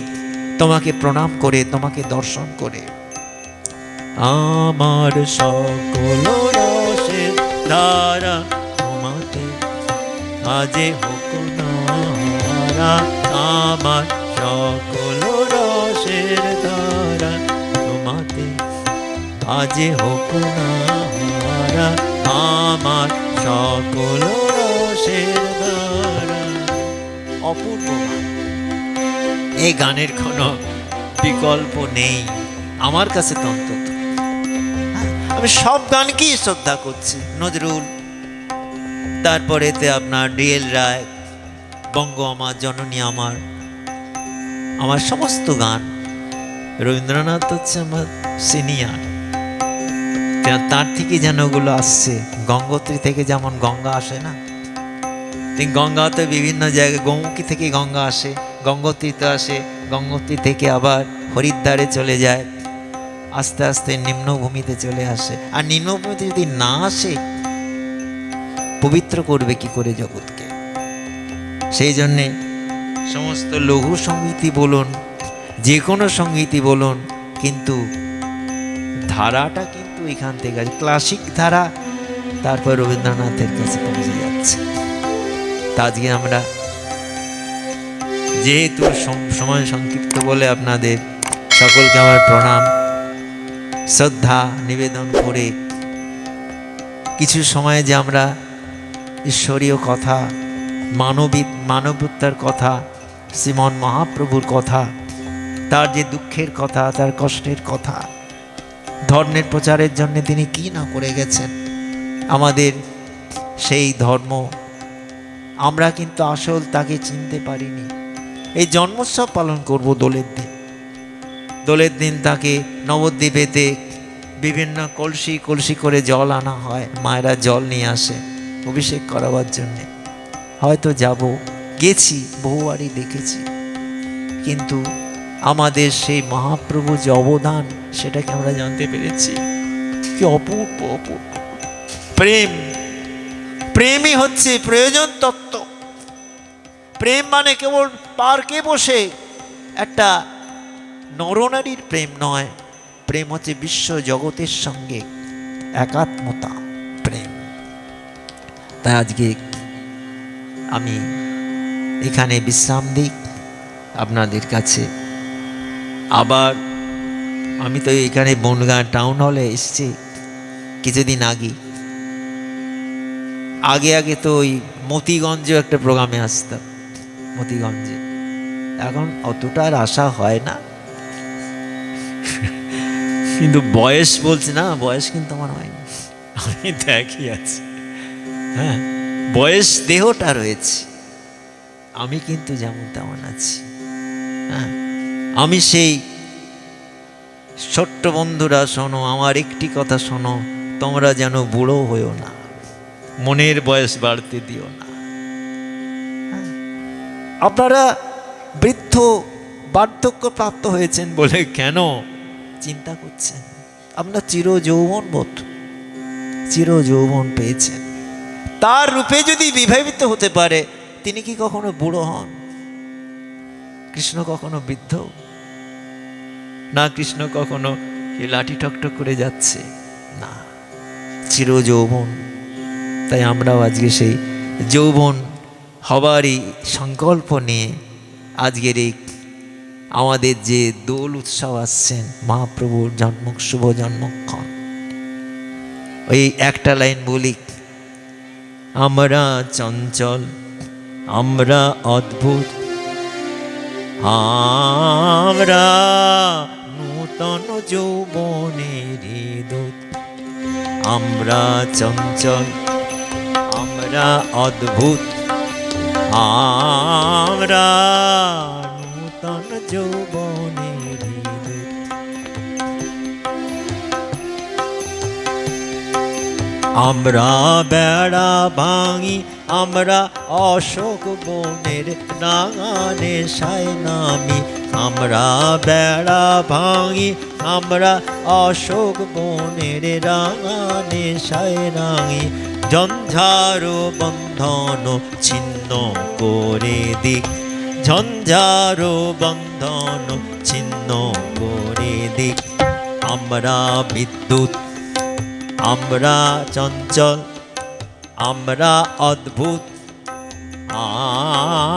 তোমাকে প্রণাম করে, তোমাকে দর্শন করে। আমার সকল রসের ধারা তোমাতে আজে হোক না হারা, আমার সকল রসের ধারা তোমাতে আজে হোক না হারা, আমার সকল রসের ধারা। অপূর্ব গান, এই গানের কোনো বিকল্প নেই আমার কাছে তো অন্তত। আমি সব গানকেই শ্রদ্ধা করছি, নজরুল, তারপরেতে আপনার ডিএল রায়, বঙ্গ আমার, জননী আমার, আমার সমস্ত গান। রবীন্দ্রনাথ হচ্ছে আমার সিনিয়র, তার থেকে যেন ওগুলো আসছে। গঙ্গোত্রী থেকে যেমন গঙ্গা আসে না, গঙ্গাতে বিভিন্ন জায়গায়, গৌমুখী থেকে গঙ্গা আসে, গঙ্গোত্রীতে আসে, গঙ্গোত্রী থেকে আবার হরিদ্বারে চলে যায়, আস্তে আস্তে নিম্নভূমিতে চলে আসে। আর নিম্নভূমিতে যদি না আসে, পবিত্র করবে কি করে জগৎকে? সেই জন্যে সমস্ত লঘু সঙ্গীতই বলুন, যে কোনো সঙ্গীতই বলুন, কিন্তু ধারাটা কিন্তু এখান থেকে আছে, ক্লাসিক ধারা, তারপর রবীন্দ্রনাথের কাছে পৌঁছে যাচ্ছে। তা আজকে আমরা যেহেতু সময় সংক্ষিপ্ত বলে আপনাদের সকলকে আমার প্রণাম, শ্রদ্ধা নিবেদন করে কিছু সময় যে আমরা ঈশ্বরীয় কথা, মানবতার কথা, শ্রীমন মহাপ্রভুর কথা, তার যে দুঃখের কথা, তার কষ্টের কথা, ধর্মের প্রচারের জন্য তিনি কি না করে গেছেন, আমাদের সেই ধর্ম আমরা কিন্তু আসল তাকে চিনতে পারিনি। এই জন্মোৎসব পালন করব দোলের দিন। দোলের দিন তাকে নবদ্বীপেতে বিভিন্ন কলসি কলসি করে জল আনা হয়, মায়েরা জল নিয়ে আসে অভিষেক করাবার জন্যে। হয়তো যাব, গেছি, বহুবারই দেখেছি, কিন্তু আমাদের সেই মহাপ্রভু যে অবদান সেটাকে আমরা জানতে পেরেছি। কি অপূর্ব অপূর্ব প্রেম! প্রেমই হচ্ছে প্রয়োজন তত্ত্ব। প্রেম মানে কেবল পার্কে বসে একটা নরনারীর প্রেম নয়, প্রেম হচ্ছে বিশ্ব জগতের সঙ্গে একাত্মতা প্রেম। তাই আজকে আমি এখানে বিশ্রাম দিই আপনাদের কাছে। আবার আমি তো এখানে বনগাঁ টাউন হলে এসেছি কিছুদিন আগে। আগে তো ওই মতিগঞ্জে একটা প্রোগ্রামে আসতাম, মতিগঞ্জে। এখন অতটা আর আসা হয় না, কিন্তু বয়স বলছে না, বয়স কিন্তু আমার হয়নি, আমি দেখি আছি। হ্যাঁ, বয়স দেহটা রয়েছে, আমি কিন্তু যেমন তেমন আছি। হ্যাঁ, আমি সেই ছোট্ট বন্ধুরা শোনো, আমার একটি কথা শোনো, তোমরা যেন বুড়ো হয়েও না, মনের বয়স বাড়তে দিও না। আপনারা বৃদ্ধ বার্ধক্য প্রাপ্ত হয়েছেন বলে কেন চিন্তা করছেন? আপনার চির যৌবন পেয়েছেন। তার রূপে যদি বিভাবিত হতে পারে, তিনি কি কখনো বুড়ো হন? কৃষ্ণ কখনো বৃদ্ধ না, কৃষ্ণ কখনো লাঠি ঠকঠক করে যাচ্ছে না, চির যৌবন। তাই আমরাও আজকে সেই যৌবন হবারই সংকল্প নিয়ে আজকের এই আমাদের যে দোল উৎসব আসছেন, মহাপ্রভুর শুভ জন্মক্ষণ, ওই একটা লাইন বলি, আমরা চঞ্চল, আমরা অদ্ভুত, আমরা নূতন যৌবনের দূত। আমরা চঞ্চল, আমরা অদ্ভুত, আমরা নূতন যৌবনের দূত। আমরা বেড়া ভাঙি, আমরা অশোক বনের নাগানে সায় নামি। আমরা বেড়া ভাঙি, আমরা অশোক বনের রাঙানে সায় রাঙি। ঝঞ্ঝার বন্ধন ছিন্ন করে দিক, ঝঞ্ঝার বন্ধন ছিন্ন করে দিক। আমরা বিদ্যুৎ, আমরা চঞ্চল, আমরা অদ্ভুত,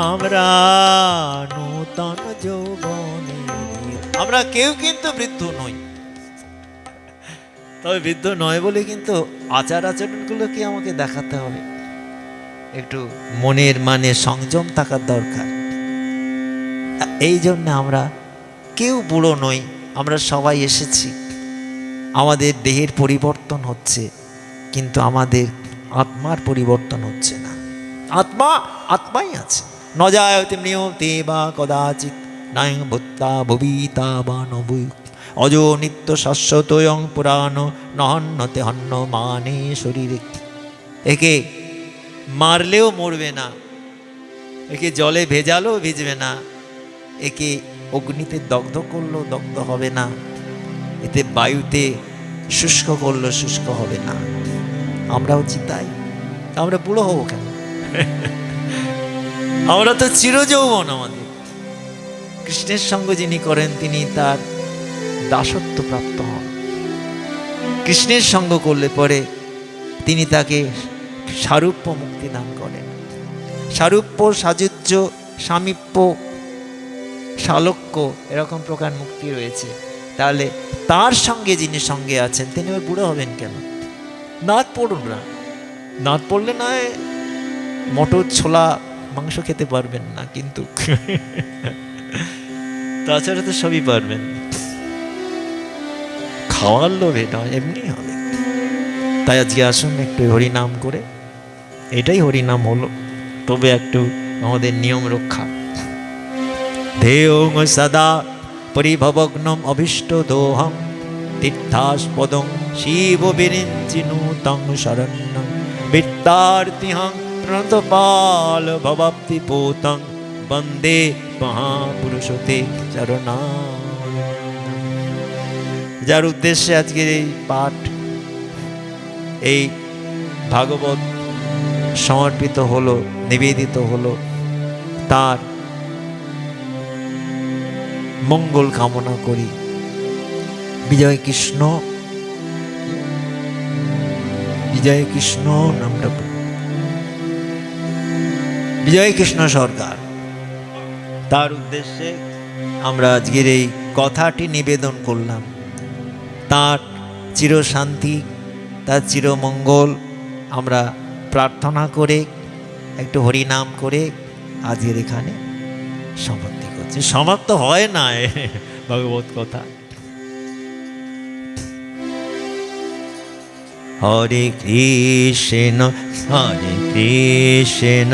আমরা নূতন যৌবনে। আমরা কেউ কিন্তু বৃদ্ধ নই, তবে বৃদ্ধ নয় বলে কিন্তু আচার আচরণগুলোকে আমাকে দেখাতে হবে। একটু মনের মানে সংযম থাকার দরকার। এই জন্য আমরা কেউ বুড়ো নই, আমরা সবাই এসেছি। আমাদের দেহের পরিবর্তন হচ্ছে, কিন্তু আমাদের আত্মার পরিবর্তন হচ্ছে না। আত্মাই আছে। ন জায়তে নিয়তে বা কদাচিৎ নায়ং ভূত্তা ভবিতা বা নবুই অজো নিত্য শাশ্বতয়ং পুরাণ নহন্যতে হন্য মানে শরীরে। একে মারলেও মরবে না, একে জলে ভেজালেও ভিজবে না, একে অগ্নিতে দগ্ধ করলেও দগ্ধ হবে না, এতে বায়ুতে শুষ্ক করলেও শুষ্ক হবে না। আমরাও চিতাই, আমরা বুড়ো হবো কেন? আমরা তো চিরযৌবন। আমাদের কৃষ্ণের সঙ্গ যিনি করেন, তিনি তার দাসত্ব প্রাপ্ত হন। কৃষ্ণের সঙ্গ করলে পরে তিনি তাকে সারূপ্য মুক্তি দান করেন। সারূপ্য, সাযুজ্য, সামীপ্য, সালোক্য, এরকম প্রকার মুক্তি রয়েছে। তাহলে তার সঙ্গে যিনি সঙ্গে আছেন তিনি ওই বুড়ো হবেন কেন? নাত পড়ুন না, নাত পড়লে নয় মটর ছোলা মাংস খেতে পারবেন না, কিন্তু তাছাড়া তো সবই পারবেন। খাওয়ার লোভে নয়, এমনি হবে। তাই আজকে আসুন একটু হরিনাম করে, এটাই হরিনাম হলো, তবে একটু আমাদের নিয়ম রক্ষা। ধেয়ং সদা পরিভবগ্নম অভীষ্ট দোহং তীর্থাস্পদং শিব বিরিঞ্চিনুতং শরণ্যং বিত্তার্তিহং প্রণতপাল ভবাপ্তি পোতং বন্দে মহাপুরুষতে চরণা। যার উদ্দেশ্যে আজকের এই পাঠ, এই ভাগবত সমর্পিত হলো, নিবেদিত হলো, তার মঙ্গল কামনা করি। বিজয় কৃষ্ণ, বিজয় কৃষ্ণ নামটা, বিজয় কৃষ্ণ সরকার, তার উদ্দেশ্যে আমরা আজকের এই কথাটি নিবেদন করলাম। তার চিরশান্তি, তার চিরমঙ্গল আমরা প্রার্থনা করে একটু হরিনাম করে আজকের এখানে সমাপ্তি করছি। সমাপ্ত হয় না ভগবত কথা। হরে কৃষ্ণ হরে কৃষ্ণ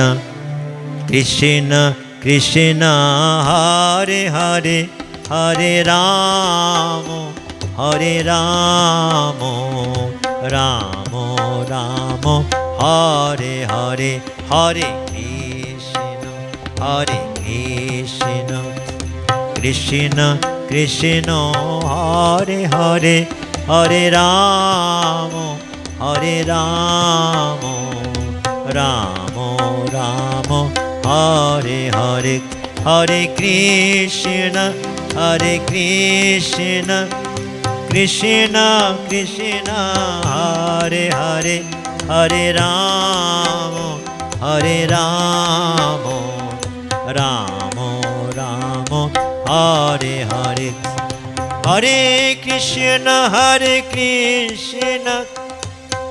কৃষ্ণ কৃষ্ণ হরে হরে, হরে রাম হরে রাম রাম রাম হরে হরে, হরে কৃষ্ণ কৃষ্ণ কৃষ্ণ হরে হরে, হরে রাম রাম রাম হরে হরে, হরে কৃষ্ণ কৃষ্ণ কৃষ্ণ হরে হরে, হরে রাম রাম রাম হরে হরে, হরে কৃষ্ণ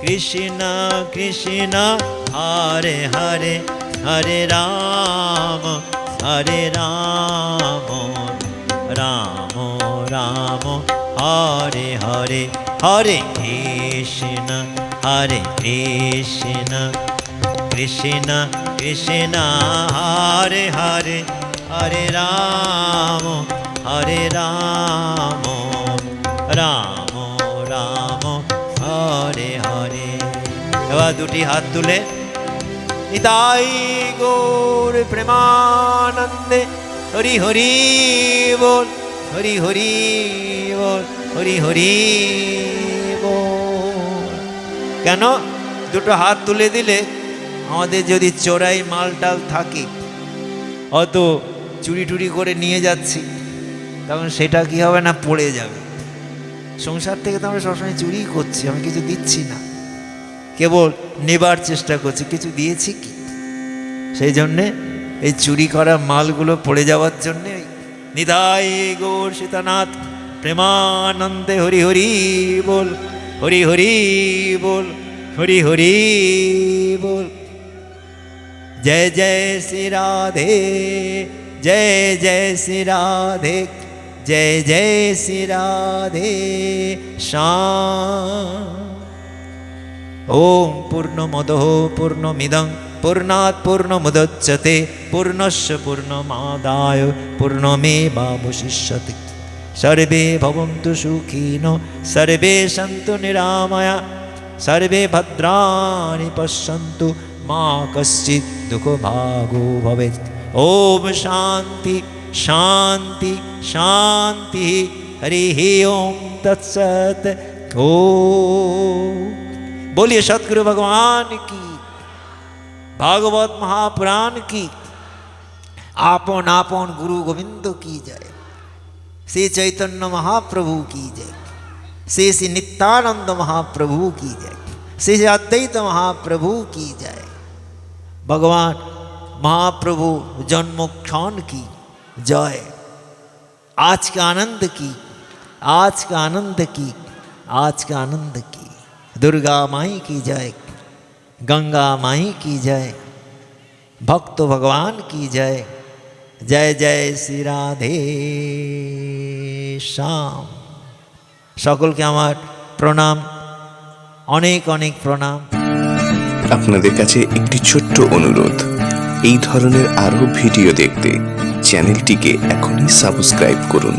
কৃষ্ণ কৃষ্ণ হরে হরে, হরে রাম রাম রাম হরে হরে, হরে কৃষ্ণ কৃষ্ণ কৃষ্ণ হরে হরে, হরে রাম রাম রাম হরে হরে। এবার দুটি হাত তুলে নিতাই গৌর প্রেমানন্দে হরি হরি বল, হরি হরি বল, হরি হরি বল। কেন? দুটো হাত তুলে দিলে আমাদের যদি চোরাই মালটাল থাকে, অত চুরি টুরি করে নিয়ে যাচ্ছি, তখন সেটা কি হবে না, পড়ে যাবে। সংসার থেকে তো আমরা সবসময় চুরি করছি, আমি কিছু দিচ্ছি না, কেবল নেবার চেষ্টা করছি, কিছু দিয়েছি কি? সেই জন্যে এই চুরি করা মালগুলো পড়ে যাওয়ার জন্যে নিতাই গৌর সীতানাথ প্রেমানন্দে হরি হরি বল, হরি হরি বল, হরি হরি বল। जय जय श्री राधे, जय जय श्री राधे, जय जय श्री राधे श्याम। ओम पूर्णमदः पूर्णमिदं पूर्णात् पूर्णमुदच्यते पूर्णस्य पूर्णमादाय पूर्णमेवावशिष्यते। सर्वे भवन्तु सुखिनो सर्वे सन्तु निरामया सर्वे भद्राणि पश्यन्तु मा कश्चित् दुःखभागो भवेत्। ओम शांति शांति शांति हरि ओम तत्सत। ओ बोलिए सतगुरु भगवान की, भागवत महापुराण की, आपन आपन गुरु गोविंद की जय, श्री चैतन्य महाप्रभु की जय, श्री श्री नित्यानंद महाप्रभु की जय, श्री अद्वैत महाप्रभु की जय। भगवान महाप्रभु जन्मोत्थान की जय, आज के आनंद की, आज का आनंद की दुर्गा माई की जय, गंगा माई की जय, भक्त भगवान की जय, जय जय श्री राधे श्याम। সকলকে আমার প্রণাম, অনেক অনেক প্রণাম। আপনাদের কাছে একটি ছোট্ট অনুরোধ, এই ধরনের আরও ভিডিও দেখতে চ্যানেলটিকে এখনই সাবস্ক্রাইব করুন।